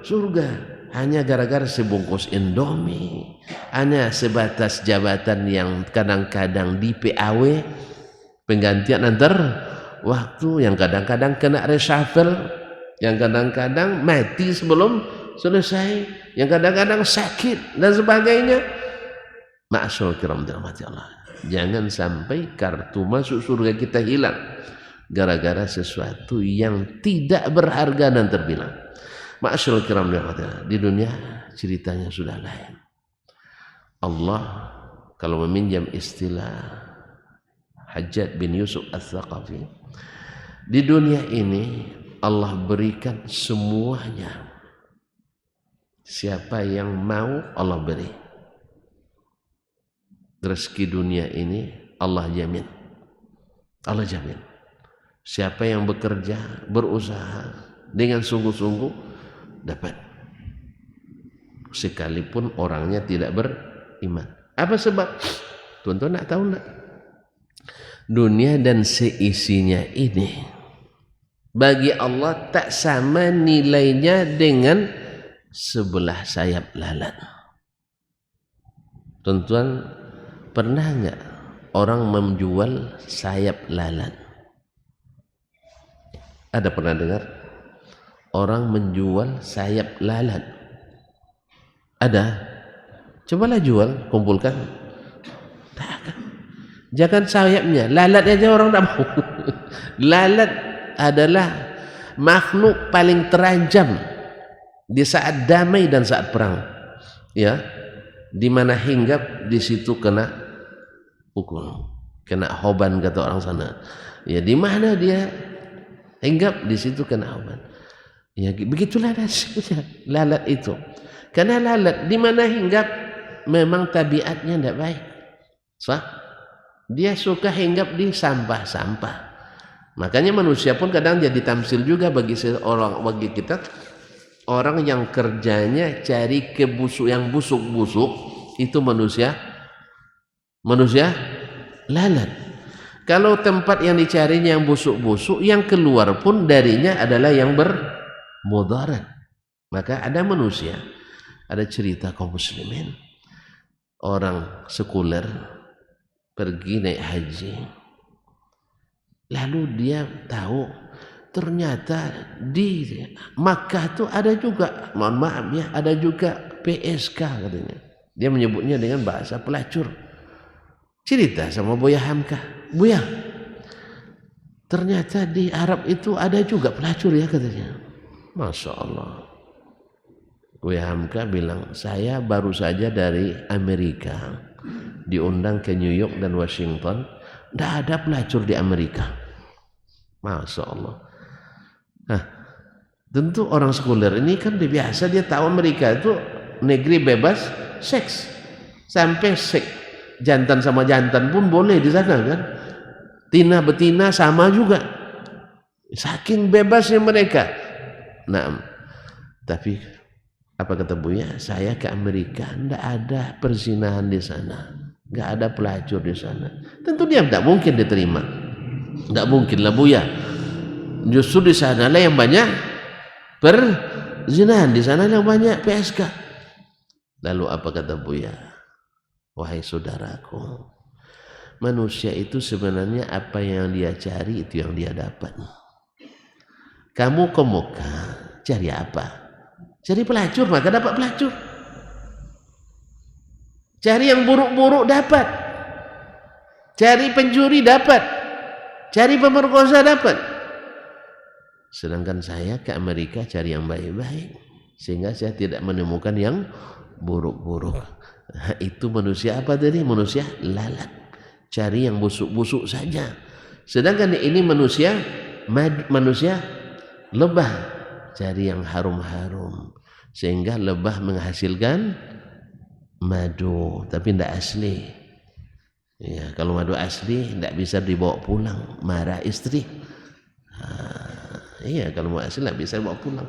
A: surga hanya gara-gara sebungkus Indomie, hanya sebatas jabatan yang kadang-kadang di PAW, penggantian antar waktu, yang kadang-kadang kena reshuffle, yang kadang-kadang mati sebelum selesai, yang kadang-kadang sakit dan sebagainya. Ma'asyarul kiram dirahmati Allah, jangan sampai kartu masuk surga kita hilang gara-gara sesuatu yang tidak berharga dan terbilang. Ma'asyarul kiram dirahmati Allah, di dunia ceritanya sudah lain. Allah kalau meminjam istilah Hajjaj bin Yusuf Ats-Tsaqafi, di dunia ini Allah berikan semuanya. Siapa yang mau Allah beri. Rezeki dunia ini Allah jamin. Allah jamin. Siapa yang bekerja, berusaha dengan sungguh-sungguh dapat. Sekalipun orangnya tidak beriman. Apa sebab? Tuan-tuan nak tahu nak? Dunia dan seisinya ini bagi Allah tak sama nilainya dengan sebelah sayap lalat. Tuan-tuan pernah enggak orang menjual sayap lalat? Ada pernah dengar orang menjual sayap lalat? Ada? Cobalah jual, kumpulkan. Tak. Jangan sayapnya, lalat aja orang tak mau. Lalat adalah makhluk paling terancam di saat damai dan saat perang. Ya, di mana hinggap di situ kena pukul, kena hoban kata orang sana. Ya, di mana dia hinggap di situ kena hoban. Ya, begitulah nasibnya lalat itu. Karena lalat di mana hinggap memang tabiatnya tidak baik. Sah? Dia suka hinggap di sampah-sampah. Makanya manusia pun kadang jadi tamsil juga bagi kita, orang yang kerjanya cari yang busuk-busuk, itu manusia lalat. Kalau tempat yang dicarinya yang busuk-busuk, yang keluar pun darinya adalah yang bermudarat. Maka ada manusia, ada cerita kaum muslimin, orang sekuler pergi naik haji, lalu dia tahu ternyata di Makkah itu ada juga, mohon maaf ya, ada juga PSK katanya. Dia menyebutnya dengan bahasa pelacur. Cerita sama Buya Hamka, Buya, ternyata di Arab itu ada juga pelacur ya katanya. Masya Allah. Buya Hamka bilang, saya baru saja dari Amerika, diundang ke New York dan Washington. Tidak ada pelacur di Amerika. Masya Allah. Nah, tentu orang sekuler ini kan biasa, dia tahu Amerika itu negeri bebas seks. Sampai seks jantan sama jantan pun boleh di sana kan. Tina betina sama juga. Saking bebasnya mereka. Nah, tapi apa kata Buya? Saya ke Amerika, tidak ada perzinahan di sana, nggak ada pelacur di sana. Tentu dia tidak mungkin diterima, tidak mungkin lah Buya. Justru di sana lah yang banyak perzinahan, di sana yang banyak PSK. Lalu apa kata Buya? Wahai saudaraku, manusia itu sebenarnya apa yang dia cari itu yang dia dapat. Kamu ke Mekah cari apa? Cari pelacur, maka dapat pelacur. Cari yang buruk-buruk dapat. Cari pencuri dapat. Cari pemerkosa dapat. Sedangkan saya ke Amerika cari yang baik-baik, sehingga saya tidak menemukan yang buruk-buruk. Itu manusia apa tadi? Manusia lalat, cari yang busuk-busuk saja. Sedangkan ini manusia lebah, cari yang harum-harum, sehingga lebah menghasilkan madu, tapi tidak asli. Ya, kalau madu asli tidak bisa dibawa pulang, marah istri. Iya, kalau mau asli tidak bisa bawa pulang.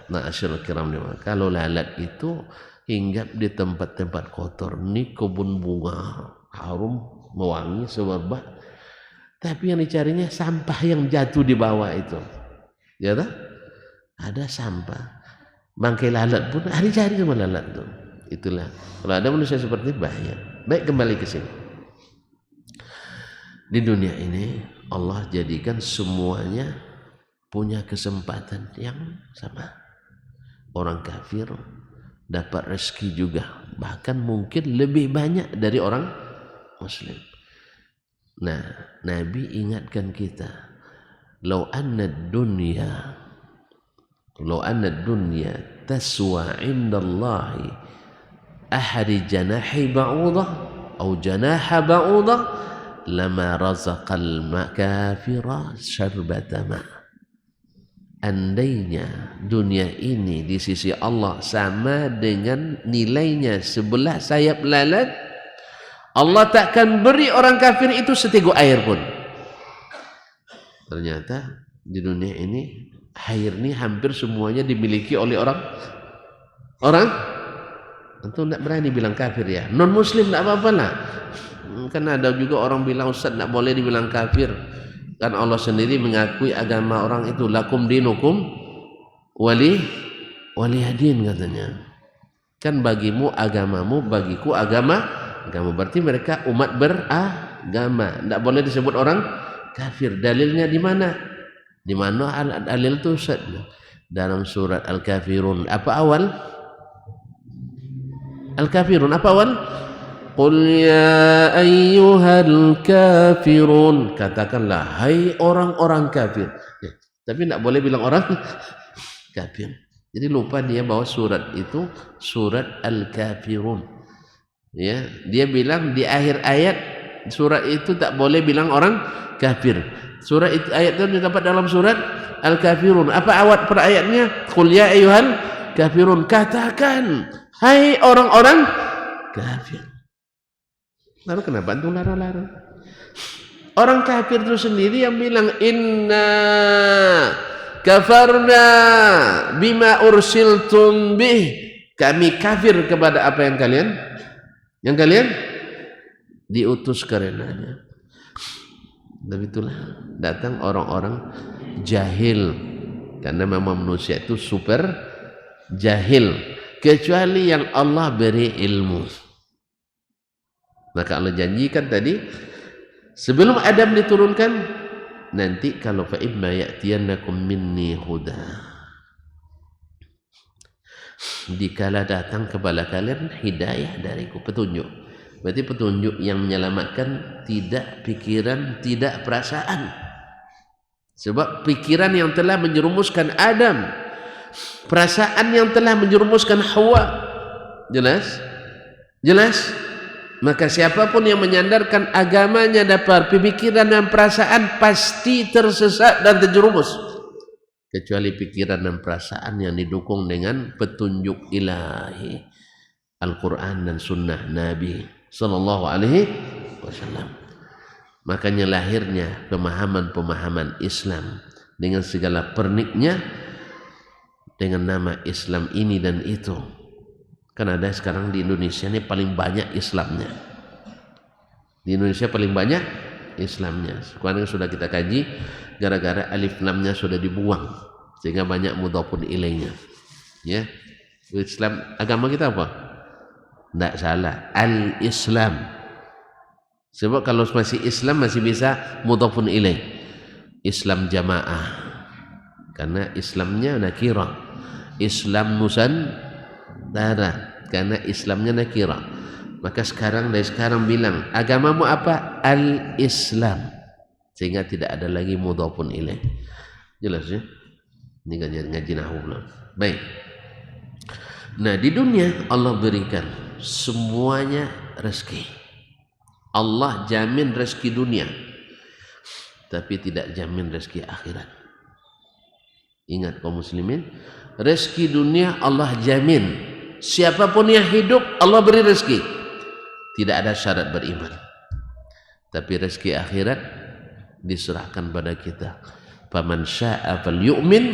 A: Nah, asyirul kiram, kalau lalat itu hinggap di tempat-tempat kotor, ini kebun bunga harum mewangi semerbak, tapi yang dicarinya sampah yang jatuh di bawah itu. Ya tak? Ada sampah. Bangkai lalat pun dicari sama lalat itu. Itulah. Kalau ada manusia seperti itu bahaya. Baik, kembali ke sini. Di dunia ini Allah jadikan semuanya punya kesempatan yang sama. Orang kafir dapat rezeki juga, bahkan mungkin lebih banyak dari orang muslim. Nah, Nabi ingatkan kita, "Lau anna dunya taswa indallahi ahadi janahi ba'udah atau janaha ba'udah lama razaqal makafira syarbata ma." Andainya dunia ini di sisi Allah sama dengan nilainya sebelah sayap lalat, Allah takkan beri orang kafir itu seteguk air pun. Ternyata di dunia ini air ini hampir semuanya dimiliki oleh orang itu tidak berani bilang kafir ya. Non muslim tidak apa-apa lah. Kan ada juga orang bilang, Ustaz tidak boleh dibilang kafir. Kan Allah sendiri mengakui agama orang itu, lakum dinukum waliyadin katanya. Kan bagimu agamamu, bagiku agama. Berarti mereka umat beragama. Tidak boleh disebut orang kafir. Dalilnya di mana? Di mana dalil itu, Ustaz? Dalam surat Al-Kafirun. Apa awal? Al-Kafirun apa awal? Qul ya ayyuhal kafirun, katakanlah hai orang-orang kafir. Ya, tapi tidak boleh bilang orang kafir. Jadi lupa dia bahwa surat itu surat Al-Kafirun. Ya, dia bilang di akhir ayat surat itu tak boleh bilang orang kafir. Surat itu, ayat itu didapat dalam surat Al-Kafirun. Apa awal per ayatnya? Qul ya ayyuhal kafirun, katakan hai orang-orang kafir. Lalu kenapa antum larang-larang? Orang kafir itu sendiri yang bilang inna kafarna bima ursiltum bih, kami kafir kepada apa yang kalian diutus karenanya. Dan itulah datang orang-orang jahil, karena memang manusia itu super jahil, kecuali yang Allah beri ilmu. Maka Allah janjikan tadi sebelum Adam diturunkan, nanti kalau fa imma ya'tiyannakum minni huda, dikala datang kepada kalian hidayah dariku, petunjuk. Berarti petunjuk yang menyelamatkan, tidak pikiran, tidak perasaan. Sebab pikiran yang telah menjerumuskan Adam, perasaan yang telah menjerumuskan Hawa. Jelas? Maka siapapun yang menyandarkan agamanya dapat pikiran dan perasaan pasti tersesat dan terjerumus, kecuali pikiran dan perasaan yang didukung dengan petunjuk ilahi Al-Quran dan Sunnah Nabi Sallallahu Alaihi Wasallam. Makanya lahirnya pemahaman-pemahaman Islam dengan segala perniknya, dengan nama Islam ini dan itu. Kan ada sekarang di Indonesia ini paling banyak Islamnya. Di Indonesia paling banyak Islamnya. Sekarang sudah kita kaji, gara-gara alif lamnya sudah dibuang, sehingga banyak mudhafun ilainya. Ya, Islam agama kita apa? Tidak salah, Al-Islam. Sebab kalau masih Islam masih bisa mudhafun ilaih. Islam jamaah karena Islamnya nakirah, Islam Nusantara karena Islamnya nakirah. Maka dari sekarang bilang agamamu apa? Al-Islam, sehingga tidak ada lagi mudhafun ilaih. Jelas ya? Ini ngaji nahwu belum? Baik. Nah, di dunia Allah berikan semuanya rezeki. Allah jamin rezeki dunia, tapi tidak jamin rezeki akhirat. Ingat kaum muslimin, rezeki dunia Allah jamin. Siapapun yang hidup Allah beri rezeki. Tidak ada syarat beriman. Tapi rezeki akhirat diserahkan pada kita. Faman syaa'a falyu'min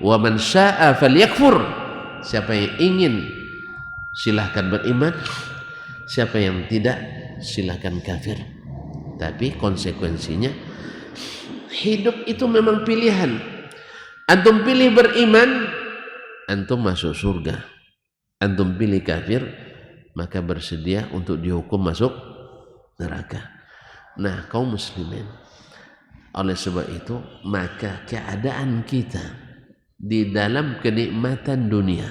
A: wa man syaa'a falyakfur. Siapa yang ingin silahkan beriman, siapa yang tidak silahkan kafir. Tapi konsekuensinya hidup itu memang pilihan. Antum pilih beriman, antum masuk surga. Antum pilih kafir, maka bersedia untuk dihukum masuk neraka. Nah, kaum muslimin, oleh sebab itu maka keadaan kita di dalam kenikmatan dunia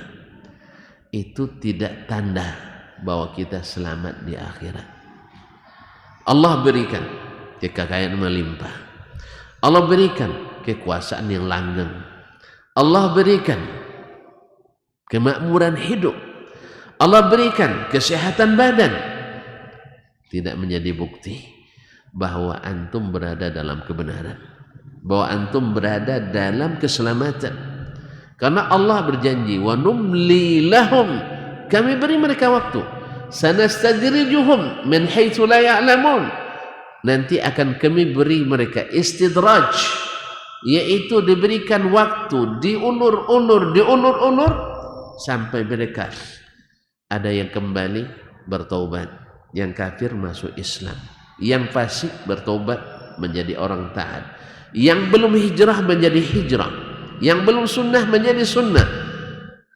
A: itu tidak tanda bahwa kita selamat di akhirat. Allah berikan kekayaan melimpah, Allah berikan kekuasaan yang langgeng, Allah berikan kemakmuran hidup, Allah berikan kesehatan badan, tidak menjadi bukti bahwa antum berada dalam kebenaran, bahwa antum berada dalam keselamatan. Karena Allah berjanji, wa numli lahum, kami beri mereka waktu, sanastadrijuhum min haitsu la ya'lamun, nanti akan kami beri mereka istidraj, yaitu diberikan waktu, diulur-ulur sampai mereka ada yang kembali bertaubat, yang kafir masuk Islam, yang fasik bertaubat menjadi orang taat, yang belum hijrah menjadi hijrah, yang belum sunnah menjadi sunnah.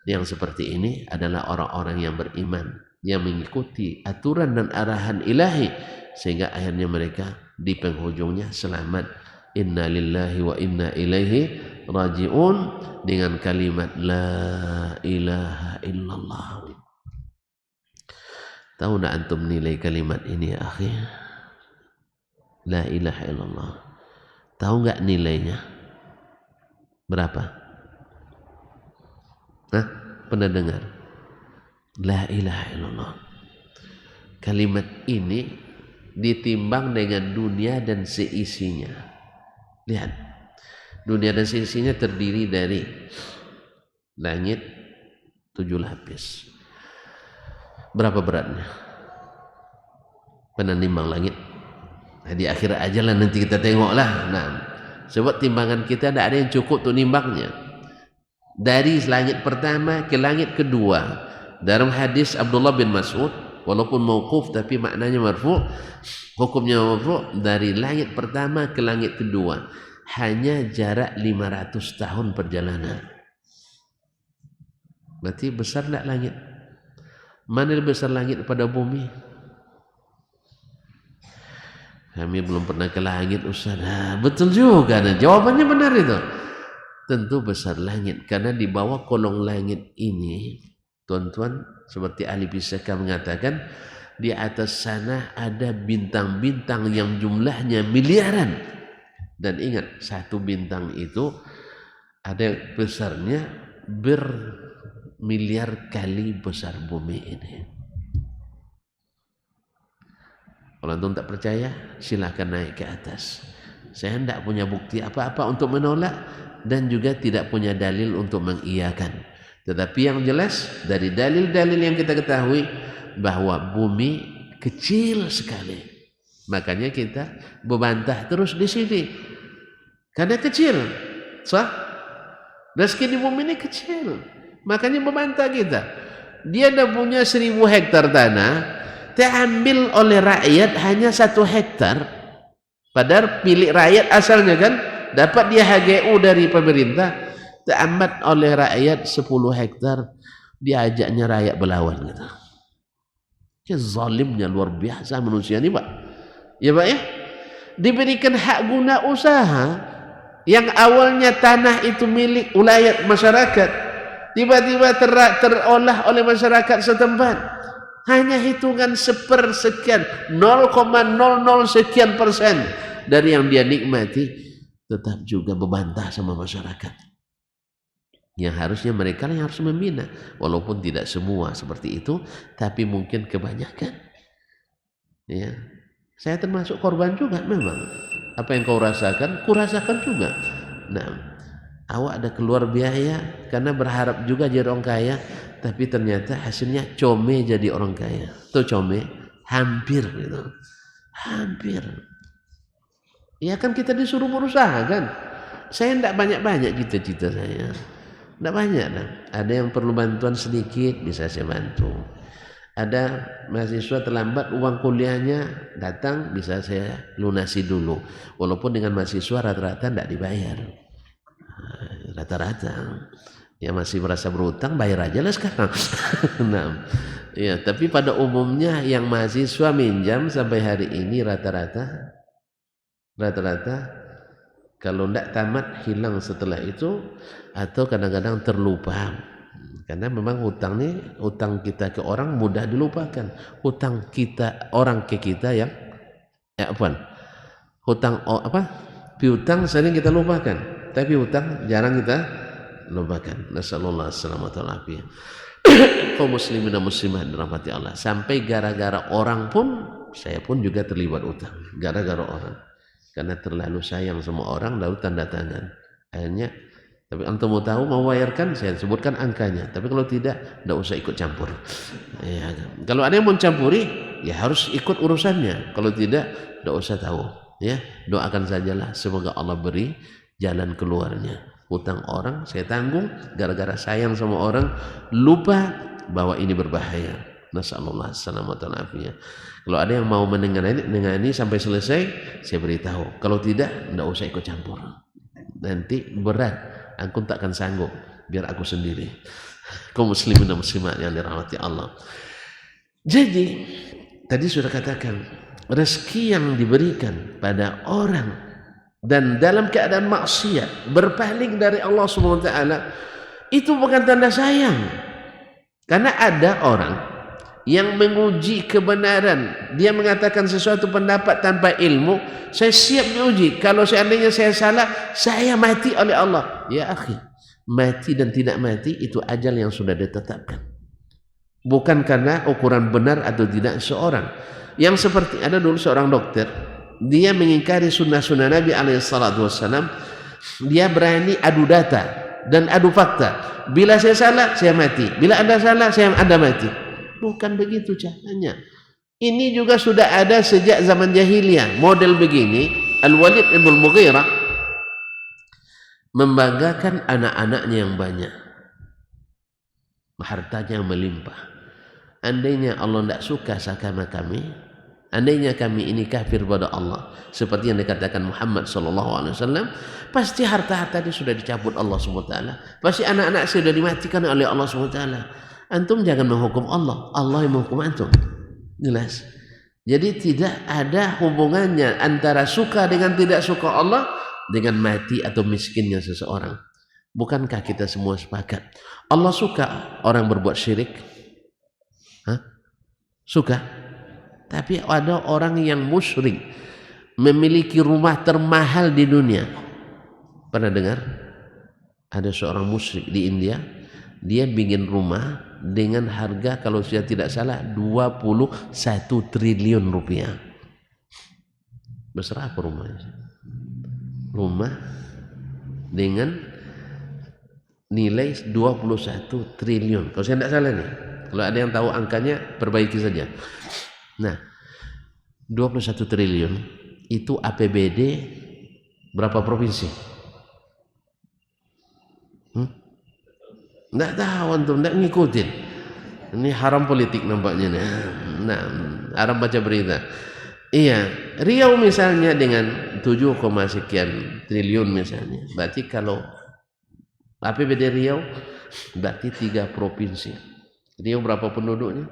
A: Yang seperti ini adalah orang-orang yang beriman, yang mengikuti aturan dan arahan ilahi, sehingga akhirnya mereka di penghujungnya selamat. Inna lillahi wa inna ilaihi raji'un, dengan kalimat la ilaha illallah. Tahu tak antum nilai kalimat ini ya akhi? La ilaha illallah. Tahu enggak nilainya? Berapa? Hah? Pernah dengar? La ilaha illallah. Kalimat ini ditimbang dengan dunia dan seisinya. Lihat. Dunia dan seisinya terdiri dari langit 7 lapis. Berapa beratnya? Pernah nimbang langit? Nah, di akhirat aja lah, nanti kita tengoklah. Nah, sebab timbangan kita tidak ada yang cukup untuk nimbangnya. Dari langit pertama ke langit kedua, dalam hadis Abdullah bin Mas'ud, walaupun mauquf tapi maknanya marfu', hukumnya marfu', dari langit pertama ke langit kedua hanya jarak 500 tahun perjalanan. Berarti besar tak langit? Mana lebih besar langit daripada bumi? Kami belum pernah ke langit, Ustaz. Betul juga, nah, jawabannya benar itu. Tentu besar langit, karena di bawah kolong langit ini, tuan-tuan, seperti ahli fisika mengatakan, di atas sana ada bintang-bintang yang jumlahnya miliaran. Dan ingat, satu bintang itu ada besarnya bermiliar kali besar bumi ini. Kalau antum tak percaya, silakan naik ke atas. Saya tidak punya bukti apa-apa untuk menolak dan juga tidak punya dalil untuk mengiyakan. Tetapi yang jelas dari dalil-dalil yang kita ketahui bahwa bumi kecil sekali. Makanya kita membantah terus di sini. Karena kecil. Sah? Rezeki di bumi ini kecil. Makanya membantah kita. Dia dah punya 1000 hektar tanah, diambil oleh rakyat hanya 1 hektar. Padahal milik rakyat asalnya kan, dapat dia HGU dari pemerintah, diambil oleh rakyat 10 hektar, diajaknya rakyat berlawan gitu. Ya, zalimnya luar biasa manusia ini, Pak. Ya, Pak ya. Diberikan hak guna usaha, Yang awalnya tanah itu milik ulayat masyarakat, tiba-tiba terolah oleh masyarakat setempat. Hanya hitungan sepersekian, 0,00 sekian persen dari yang dia nikmati, tetap juga membantah sama masyarakat. Yang harusnya mereka yang harus membina, walaupun tidak semua seperti itu, tapi mungkin kebanyakan. Ya, saya termasuk korban juga memang. Apa yang kau rasakan, kurasakan juga. Nah, awak ada keluar biaya karena berharap juga jadi orang kaya, tapi ternyata hasilnya come jadi orang kaya. Tuh come, hampir gitu. Hampir. Ya kan kita disuruh berusaha kan. Saya tidak banyak-banyak cita-cita saya. Tidak banyak dah. Ada yang perlu bantuan sedikit, bisa saya bantu. Ada mahasiswa terlambat uang kuliahnya datang, bisa saya lunasi dulu. Walaupun dengan mahasiswa rata-rata tidak dibayar. Rata-rata ya masih merasa berutang, bayar aja lah sekarang. Nah, ya, tapi pada umumnya yang mahasiswa minjam sampai hari ini rata-rata kalau tidak tamat hilang setelah itu, atau kadang-kadang terlupa. Karena memang hutang kita ke orang mudah dilupakan. Hutang kita orang ke kita yang piutang sering kita lupakan, tapi hutang jarang kita lupakan. Nasallallahu alaihi wasallam. Kaum muslimin dan muslimat dirahmati Allah. Sampai gara-gara orang pun, saya pun juga terlibat utang. Gara-gara orang. Karena terlalu sayang sama orang, lalu tanda tangan. Akhirnya, tapi antum mau tahu, mau bayarkan, saya sebutkan angkanya. Tapi kalau tidak usah ikut campur. Ya, kalau ada yang mau campuri, ya harus ikut urusannya. Kalau tidak usah tahu. Ya, doakan sajalah semoga Allah beri jalan keluarnya. Hutang orang saya tanggung gara-gara sayang sama orang, lupa bahwa ini berbahaya. Nasallallahu alaihi. Kalau ada yang mau menengani sampai selesai, saya beritahu. Kalau tidak usah ikut campur. Nanti berat, aku tak akan sanggup, biar aku sendiri. Kaum muslimin dan muslimat yang dirahmati Allah. Jadi tadi sudah katakan, rezeki yang diberikan pada orang dan dalam keadaan maksiat, berpaling dari Allah Subhanahu wa taala, itu bukan tanda sayang. Karena ada orang yang menguji kebenaran, dia mengatakan sesuatu pendapat tanpa ilmu, saya siap diuji. Kalau seandainya saya salah, saya mati oleh Allah. Ya akhi, mati dan tidak mati itu ajal yang sudah ditetapkan, bukan karena ukuran benar atau tidak seorang. Yang seperti ada dulu seorang dokter, dia mengingkari sunnah-sunnah Nabi SAW. Dia berani adu data dan adu fakta. Bila saya salah, saya mati. Bila Anda salah, Anda mati. Bukan begitu caranya. Ini juga sudah ada sejak zaman jahiliyah. Model begini, Al-Walid ibn Mughirah membanggakan anak-anaknya yang banyak, hartanya melimpah. Andainya Allah tidak suka sama kami, andainya kami ini kafir pada Allah, seperti yang dikatakan Muhammad SAW, pasti harta-harta ini sudah dicabut Allah SWT. Pasti anak-anak sudah dimatikan oleh Allah SWT. Antum jangan menghukum Allah, Allah yang menghukum antum. Jelas. Jadi tidak ada hubungannya antara suka dengan tidak suka Allah dengan mati atau miskinnya seseorang. Bukankah kita semua sepakat Allah suka orang berbuat syirik? Suka. Tapi ada orang yang musyrik, memiliki rumah termahal di dunia. Pernah dengar? Ada seorang musyrik di India, dia bikin rumah dengan harga kalau saya tidak salah 21 triliun rupiah. Besar apa rumahnya? Rumah dengan nilai 21 triliun. Kalau saya tidak salah nih. Kalau ada yang tahu angkanya, perbaiki saja. Nah, 21 triliun itu APBD berapa provinsi? Tidak tahu antum, tidak ngikutin. Ini haram politik nampaknya. Nah, haram baca berita. Iya, Riau misalnya dengan 7, sekian triliun misalnya. Berarti kalau APBD Riau berarti 3 provinsi. Riau berapa penduduknya?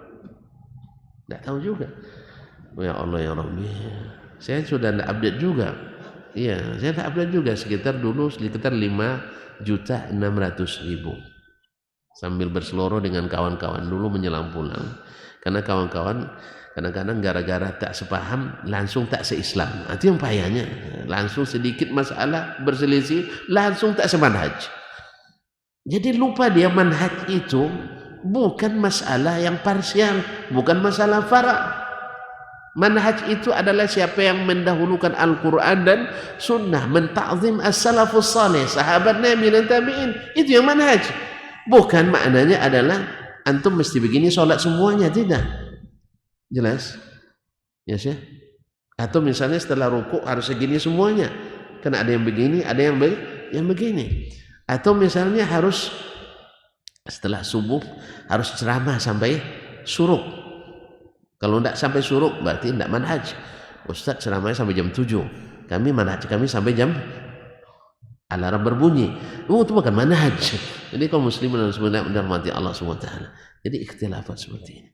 A: Tidak tahu juga. Ya Allah ya Rabbi. Saya sudah tidak update juga. Iya, saya tak upload juga sekitar 5.600.000 sambil berseloroh dengan kawan-kawan dulu menjelang pulang, karena kawan-kawan kadang-kadang gara-gara tak sepaham langsung tak seislam. Itu yang payahnya, langsung sedikit masalah berselisih langsung tak semanhaj. Jadi lupa dia manhaj itu bukan masalah yang parsial, bukan masalah fara'. Manhaj itu adalah siapa yang mendahulukan Al-Quran dan Sunnah, menta'zim as-salafus salih, sahabat Nabi dan tabi'in, itu yang manhaj. Bukan maknanya adalah antum mesti begini sholat semuanya, tidak. Jelas? Ya sih? Atau misalnya setelah rukuk harus segini semuanya, karena ada yang begini, ada yang begini. Atau misalnya harus setelah subuh harus ceramah sampai suruk. Kalau tidak sampai suruk berarti tidak manhaj. Ustaz ceramahnya sampai jam 7, kami manhaj kami sampai jam alarm berbunyi. Itu bukan manhaj. Jadi kaum muslimin harus menghormati Allah SWT. Jadi ikhtilafat seperti ini.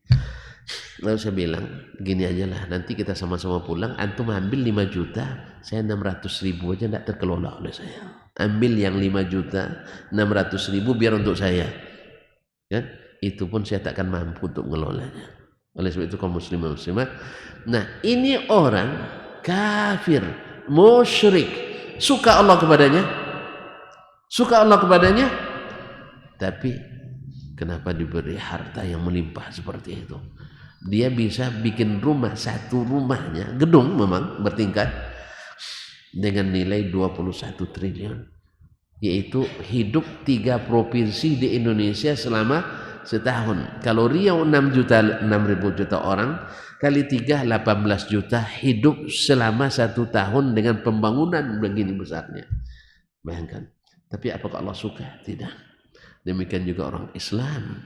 A: Lalu saya bilang gini aja lah, nanti kita sama-sama pulang, antum ambil 5 juta, saya 600.000 aja tidak terkelola oleh saya. Ambil yang 5.600.000 biar untuk saya, kan? Itu pun saya takkan mampu untuk mengelolanya. Oleh sebab itu kaum muslimin muslimat, nah ini orang kafir, musyrik, suka Allah kepadanya, tapi kenapa diberi harta yang melimpah seperti itu? Dia bisa bikin rumah, satu rumahnya gedung memang bertingkat dengan nilai 21 triliun, yaitu hidup 3 provinsi di Indonesia selama setahun. Kalau Riau 6.000 juta orang kali 3 18 juta hidup selama 1 tahun dengan pembangunan begini besarnya. Bayangkan. Tapi apakah Allah suka? Tidak. Demikian juga orang Islam.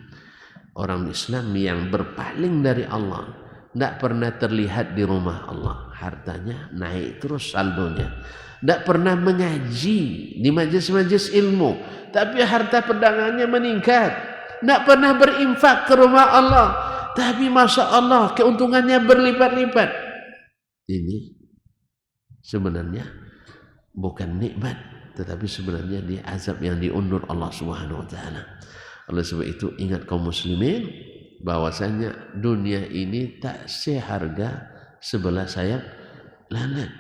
A: Orang Islam yang berpaling dari Allah, tidak pernah terlihat di rumah Allah, hartanya naik terus saldonya. Tidak pernah mengaji di majelis-majelis ilmu, tapi harta perdagangannya meningkat. Tidak pernah berinfak ke rumah Allah, tapi masya Allah keuntungannya berlipat-lipat. Ini sebenarnya bukan nikmat, tetapi sebenarnya dia azab yang diundur Allah Subhanahu wa taala. Oleh sebab itu ingat kaum muslimin bahwasanya dunia ini tak seharga sebelah sayap lalat.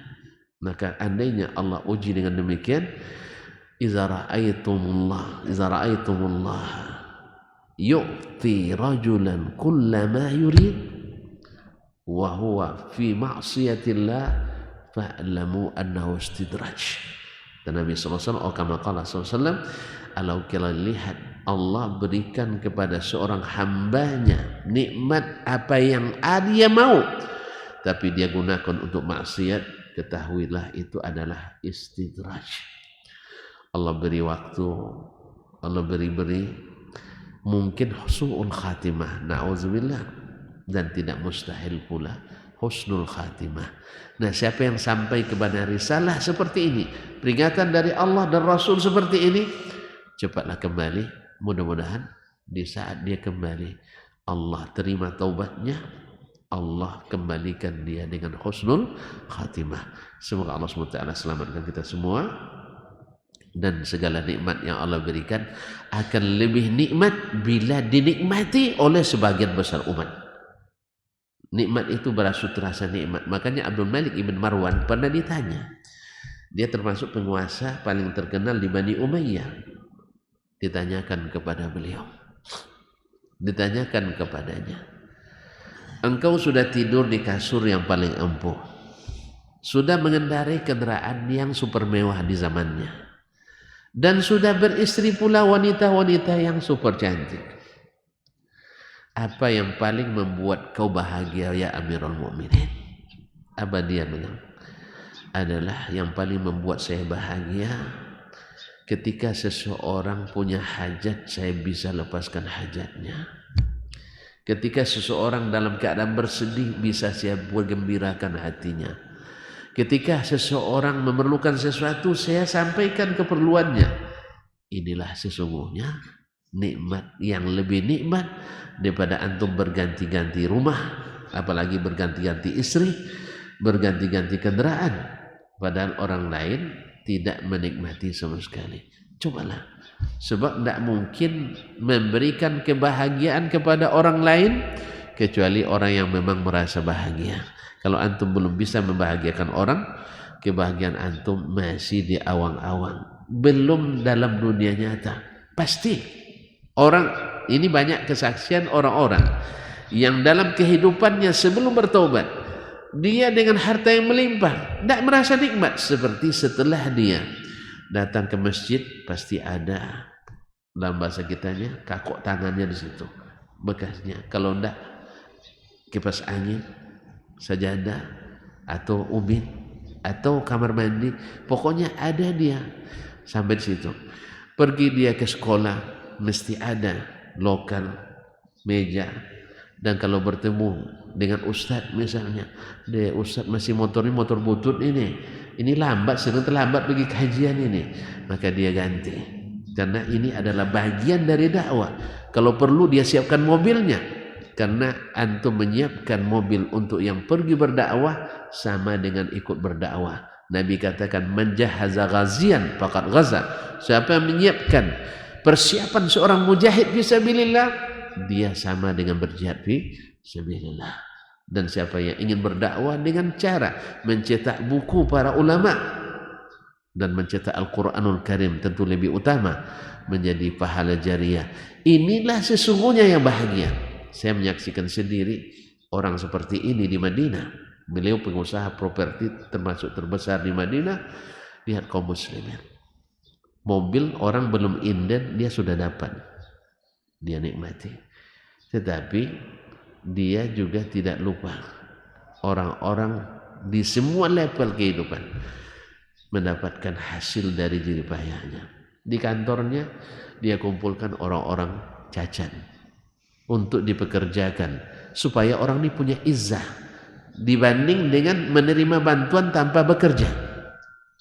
A: Maka andainya Allah uji dengan demikian, iza ra'aitumullah yu'ti rajulan kullama yurid wa huwa fi ma'siyatillah fa'lamu annahu istidraj. Dan Nabi SAW kama qala SAW, kalau kalian lihat Allah berikan kepada seorang hambanya nikmat apa yang dia mau, tapi dia gunakan untuk maksiat, ketahuilah itu adalah istidraj. Allah beri waktu, Allah beri mungkin su'ul khatimah, na'udzubillah, dan tidak mustahil pula husnul khatimah. Nah, siapa yang sampai kepada risalah seperti ini, peringatan dari Allah dan Rasul seperti ini, cepatlah kembali. Mudah-mudahan di saat dia kembali, Allah terima taubatnya, Allah kembalikan dia dengan husnul khatimah. Semoga Allah SWT selamatkan kita semua, dan segala nikmat yang Allah berikan akan lebih nikmat bila dinikmati oleh sebagian besar umat. Nikmat itu berasut rasa nikmat. Makanya Abdul Malik ibn Marwan pernah ditanya, dia termasuk penguasa paling terkenal di Bani Umayyah. Ditanyakan kepada beliau, ditanyakan kepadanya, engkau sudah tidur di kasur yang paling empuk, sudah mengendarai kendaraan yang super mewah di zamannya, dan sudah beristri pula wanita-wanita yang super cantik. Apa yang paling membuat kau bahagia ya Amirul Mukminin? Apa dia bilang? Adalah yang paling membuat saya bahagia ketika seseorang punya hajat, saya bisa lepaskan hajatnya. Ketika seseorang dalam keadaan bersedih, bisa saya bergembirakan hatinya. Ketika seseorang memerlukan sesuatu, saya sampaikan keperluannya. Inilah sesungguhnya nikmat yang lebih nikmat daripada antum berganti-ganti rumah, apalagi berganti-ganti istri, berganti-ganti kendaraan. padahal orang lain tidak menikmati sama sekali. Cobalah, sebab tidak mungkin memberikan kebahagiaan kepada orang lain kecuali orang yang memang merasa bahagia. Kalau antum belum bisa membahagiakan orang, kebahagiaan antum masih di awang-awang, belum dalam dunia nyata. Pasti orang ini banyak kesaksian orang-orang yang dalam kehidupannya sebelum bertobat dia dengan harta yang melimpah tidak merasa nikmat, seperti setelah dia datang ke masjid pasti ada, dalam bahasa kitanya, kakok tangannya di situ bekasnya. Kalau enggak kipas angin, sajadah atau ubin atau kamar mandi, pokoknya ada dia sampai di situ. Pergi dia ke sekolah mesti ada lokal meja, dan kalau bertemu dengan ustadz misalnya, deh ustadz masih motornya motor butut ini lambat, sering terlambat pergi kajian ini, maka dia ganti, karena ini adalah bagian dari dakwah. Kalau perlu dia siapkan mobilnya, karena antum menyiapkan mobil untuk yang pergi berdakwah sama dengan ikut berdakwah. Nabi katakan menjahaza ghazian faqad ghaza, siapa yang menyiapkan persiapan seorang mujahid fisabilillah, dia sama dengan berjihad fisabilillah. Dan siapa yang ingin berdakwah dengan cara mencetak buku para ulama dan mencetak Al-Quranul Karim, tentu lebih utama, menjadi pahala jariah. Inilah sesungguhnya yang bahagia. Saya menyaksikan sendiri orang seperti ini di Madinah. Beliau pengusaha properti termasuk terbesar di Madinah. Lihat kaum muslimin, mobil orang belum inden dia sudah dapat, dia nikmati. Tetapi dia juga tidak lupa orang-orang di semua level kehidupan mendapatkan hasil dari jerih payahnya. Di kantornya dia kumpulkan orang-orang cacat untuk dipekerjakan supaya orang ini punya izzah dibanding dengan menerima bantuan tanpa bekerja.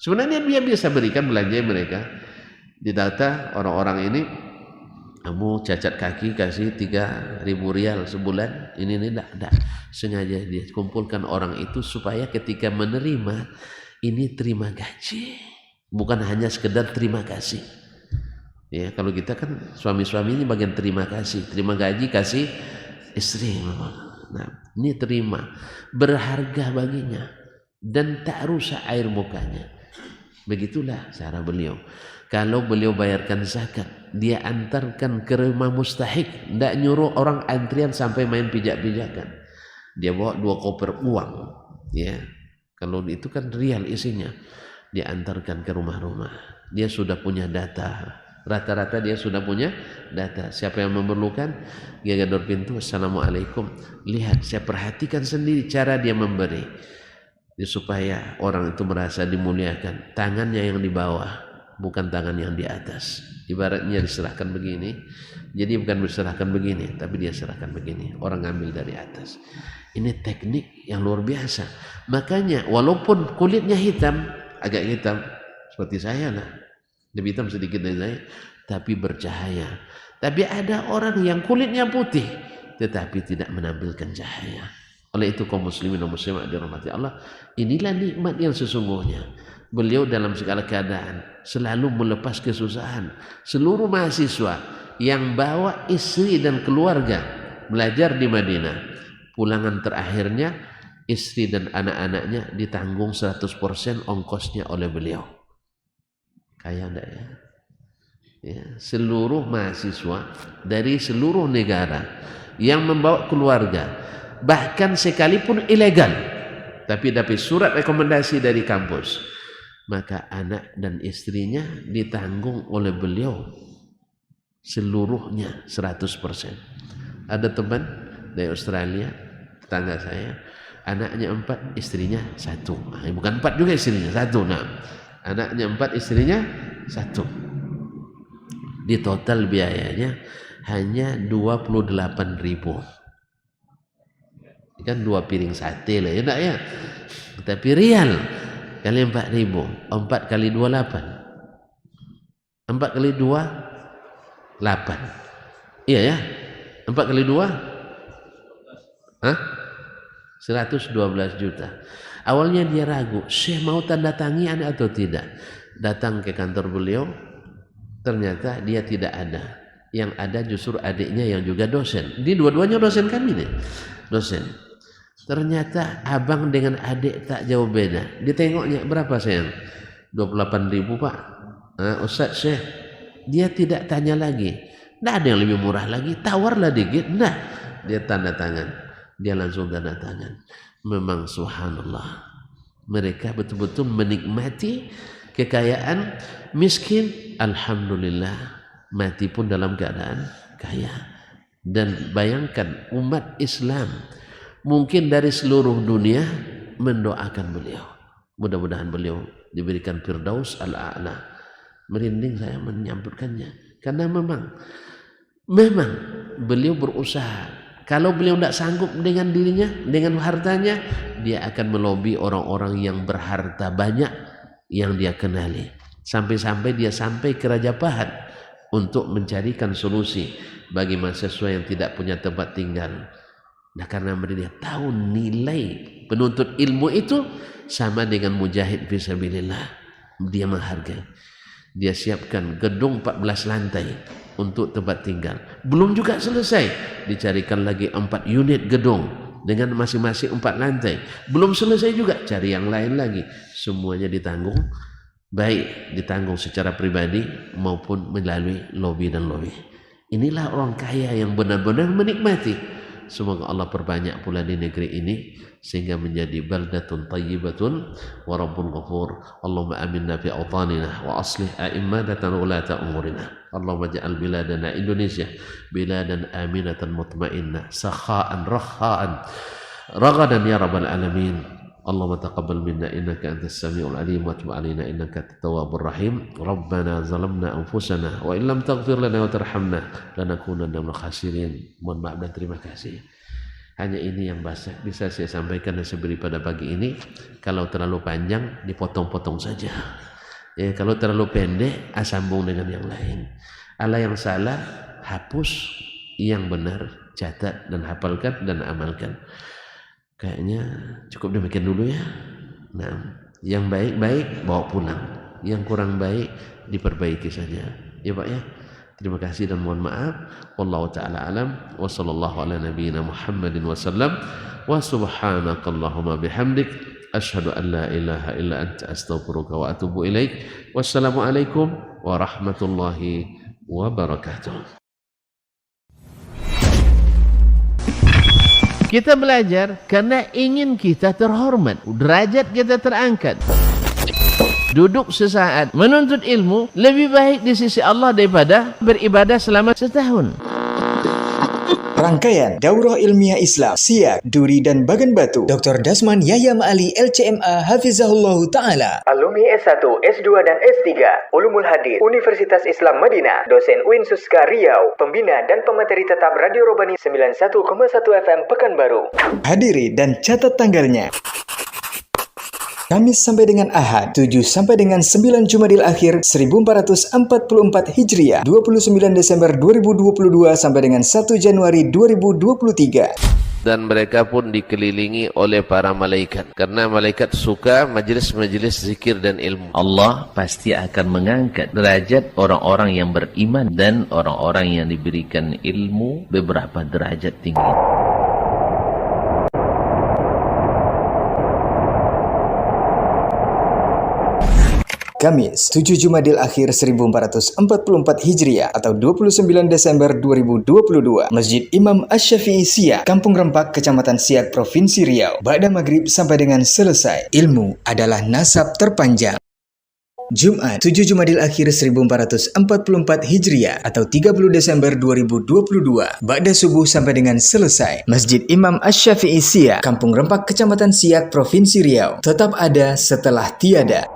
A: Sebenarnya dia bisa berikan belanja mereka. Didata orang-orang ini, kamu cacat kaki kasih 3.000 rial sebulan, ini tidak. Sengaja dia kumpulkan orang itu supaya ketika menerima ini terima gaji, bukan hanya sekedar terima kasih. Ya, kalau kita kan suami-suami ini bagian terima kasih, terima gaji kasih istri. Nah, ini terima, berharga baginya dan tak rusak air mukanya. Begitulah cara beliau. Kalau beliau bayarkan zakat, dia antarkan ke rumah mustahik, tidak nyuruh orang antrian sampai main pijak-pijakan. Dia bawa 2 koper uang, ya. Kalau itu kan rial isinya, dia antarkan ke rumah-rumah. Dia sudah punya data, rata-rata dia sudah punya data. Siapa yang memerlukan, dia gedor pintu, assalamualaikum. Lihat, saya perhatikan sendiri cara dia memberi, supaya orang itu merasa dimuliakan. Tangannya yang di bawah, bukan tangan yang di atas. Ibaratnya diserahkan begini, jadi bukan diserahkan begini, tapi dia serahkan begini, orang ngambil dari atas. Ini teknik yang luar biasa. Makanya walaupun kulitnya hitam, agak hitam seperti saya lah, lebih hitam sedikit dari saya, tapi bercahaya. Tapi ada orang yang kulitnya putih tetapi tidak menampilkan cahaya. Oleh itu kaum muslimin dan muslimat dirahmati Allah, inilah nikmat yang sesungguhnya. Beliau dalam segala keadaan selalu melepas kesusahan. Seluruh mahasiswa yang bawa istri dan keluarga belajar di Madinah, pulangan terakhirnya istri dan anak-anaknya ditanggung 100% ongkosnya oleh beliau. Kaya enggak ya? Ya, seluruh mahasiswa dari seluruh negara yang membawa keluarga, bahkan sekalipun ilegal, tapi dapat surat rekomendasi dari kampus, maka anak dan istrinya ditanggung oleh beliau seluruhnya 100%. Ada teman dari Australia, tetangga saya, anaknya 4, istrinya 1. Bukan 4 juga istrinya 1. Nah, anaknya 4, istrinya 1. Di total biayanya hanya 28.000. Kan 2 piring sate lah ya, enggak ya? Tapi rial kali 4.000, 4 kali 2 8. 4 kali 2 8. Iya ya? 4 kali 2 112 juta. Awalnya dia ragu, Syekh mau tanda tangan atau tidak. Datang ke kantor beliau, ternyata dia tidak ada. Yang ada justru adiknya yang juga dosen. Di dua-duanya dosen kami nih, dosen. Ternyata abang dengan adik tak jauh beda. Ditengoknya berapa sayang? 28.000 Pak. Ustaz Syekh, dia tidak tanya lagi. Tidak ada yang lebih murah lagi, tawarlah dikit. Nah, dia tanda tangan. Dia langsung tanda tangan. Memang subhanallah, mereka betul-betul menikmati kekayaan. Miskin, alhamdulillah, mati pun dalam keadaan kaya. Dan bayangkan umat Islam mungkin dari seluruh dunia mendoakan beliau. Mudah-mudahan beliau diberikan Firdaus al-A'la. Merinding saya menyambutkannya, karena memang beliau berusaha. Kalau beliau tidak sanggup dengan dirinya, dengan hartanya, dia akan melobi orang-orang yang berharta banyak yang dia kenali. Sampai-sampai dia sampai ke Raja Pahat untuk mencarikan solusi bagi mahasiswa yang tidak punya tempat tinggal. Nah, karena dia tahu nilai penuntut ilmu itu sama dengan mujahid fisabilillah. Dia menghargai. Dia siapkan gedung 14 lantai untuk tempat tinggal. Belum juga selesai, dicarikan lagi 4 unit gedung dengan masing-masing 4 lantai. Belum selesai juga, cari yang lain lagi. Semuanya ditanggung, baik ditanggung secara pribadi maupun melalui lobby dan lobby. Inilah orang kaya yang benar-benar menikmati. Semoga Allah perbanyak pula di negeri ini sehingga menjadi baldatun tayyibatun wa rabbun ghafur. Allahumma aminna fi awtanina wa aslih a'immatana ulata umurina. Allahumma ja'al biladana Indonesia biladan aminatan mutmainnah sakha'an rakha'an ragadan ya rabbal alamin. Allahumma taqabbal minna innaka antas samiul alim wa tub alaina innaka at-tawwabur rahim. Rabbana zalamna anfusana wa illam taghfir lana wa tarhamna lanakunanna minal khasirin. Mohon maaf dan terima kasih. Hanya ini yang bisa saya sampaikan dan saya beri pada pagi ini. Kalau terlalu panjang dipotong-potong saja. Ya, kalau terlalu pendek sambung dengan yang lain. Allah yang salah hapus, yang benar catat dan hafalkan dan amalkan. Kayaknya cukup demikian dulu ya. Nah, yang baik-baik bawa pulang, yang kurang baik diperbaiki saja. Ya Pak ya. Terima kasih dan mohon maaf. Wallahu taala alam wa sallallahu ala nabiyyina Muhammadin wasallam wa subhanakallahumma bihamdik asyhadu an la ilaha illa anta astaghfiruka wa atubu ilaik. Wassalamualaikum warahmatullahi wabarakatuh. Kita belajar karena ingin kita terhormat, derajat kita terangkat. Duduk sesaat menuntut ilmu lebih baik di sisi Allah daripada beribadah selama setahun.
B: Rangkaian Daurah Ilmiah Islam Siak, Duri dan Bagan Batu Dr. Dasman Yahya Ma'ali LCMA Hafizahullah Ta'ala, alumni S1, S2 dan S3 Ulumul Hadis Universitas Islam Madinah, dosen UIN Suska Riau, pembina dan pemateri tetap Radio Robani 91,1 FM Pekanbaru. Hadiri dan catat tanggalnya. Kamis sampai dengan Ahad, 7 sampai dengan 9 Jumadil Akhir 1444 Hijriah, 29 Desember 2022 sampai dengan 1 Januari 2023.
A: Dan mereka pun dikelilingi oleh para malaikat, karena malaikat suka majelis-majelis zikir dan ilmu. Allah pasti akan mengangkat derajat orang-orang yang beriman dan orang-orang yang diberikan ilmu beberapa derajat tinggi.
B: Kamis, 7 Jumadil Akhir 1444 Hijriah atau 29 Desember 2022, Masjid Imam Asy-Syafi'i Siak, Kampung Rempak, Kecamatan Siak, Provinsi Riau. Ba'da maghrib sampai dengan selesai. Ilmu adalah nasab terpanjang. Jumat, 7 Jumadil Akhir 1444 Hijriah atau 30 Desember 2022, Ba'da subuh sampai dengan selesai. Masjid Imam Asy-Syafi'i Siak, Kampung Rempak, Kecamatan Siak, Provinsi Riau. Tetap ada setelah tiada.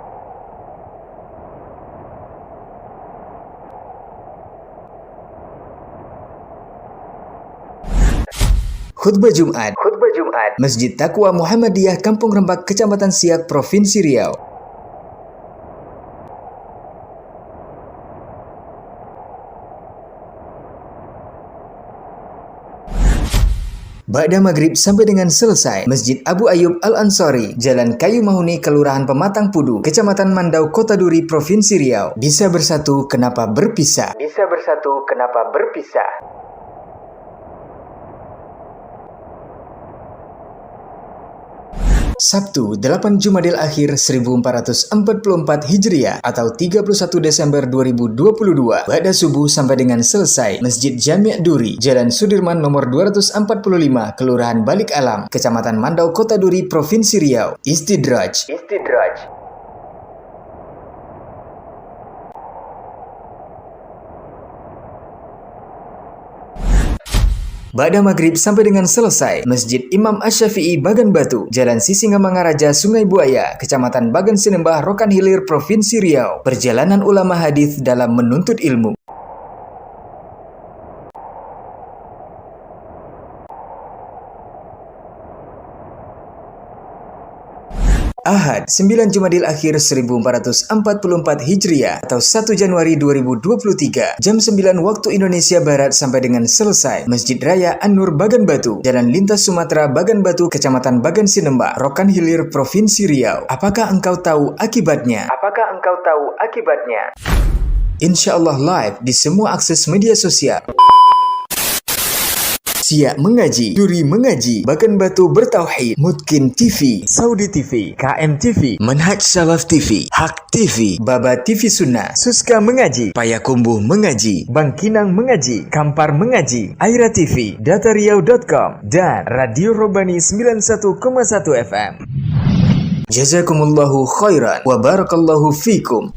B: Khutbah Jumat, Masjid Taqwa Muhammadiyah, Kampung Rempak, Kecamatan Siak, Provinsi Riau. Ba'da maghrib sampai dengan selesai, Masjid Abu Ayyub Al-Ansari, Jalan Kayu Mahuni, Kelurahan Pematang Pudu, Kecamatan Mandau, Kota Duri, Provinsi Riau. Bisa bersatu, kenapa berpisah? Bisa bersatu, kenapa berpisah? Sabtu, 8 Jumadil Akhir 1444 Hijriah atau 31 Desember 2022. Ba'da subuh sampai dengan selesai, Masjid Jami' Duri, Jalan Sudirman nomor 245, Kelurahan Balik Alam, Kecamatan Mandau, Kota Duri, Provinsi Riau. Istidraj. Ba'da maghrib sampai dengan selesai, Masjid Imam Asy-Syafi'i Bagan Batu, Jalan Sisingamangaraja, Sungai Buaya, Kecamatan Bagan Sinembah, Rokan Hilir, Provinsi Riau. Perjalanan ulama hadis dalam menuntut ilmu. Ahad, 9 Jumadil Akhir 1444 Hijriah atau 1 Januari 2023, jam 9 waktu Indonesia Barat sampai dengan selesai, Masjid Raya An-Nur Bagan Batu, Jalan Lintas Sumatera Bagan Batu, Kecamatan Bagan Sinembah, Rokan Hilir, Provinsi Riau. Apakah engkau tahu akibatnya? Insya Allah live di semua akses media sosial. Siak Mengaji, Duri Mengaji, Bagan Batu Bertauhid, Mutkin TV, Saudi TV, KM TV, Manhaj Salaf TV, Hak TV, Baba TV Sunnah, Suska Mengaji, Payakumbuh Mengaji, Bangkinang Mengaji, Kampar Mengaji, Aira TV, Datariau.com, dan Radio Robani 91,1 FM. Jazakumullahu khairan wa barakallahu fikum.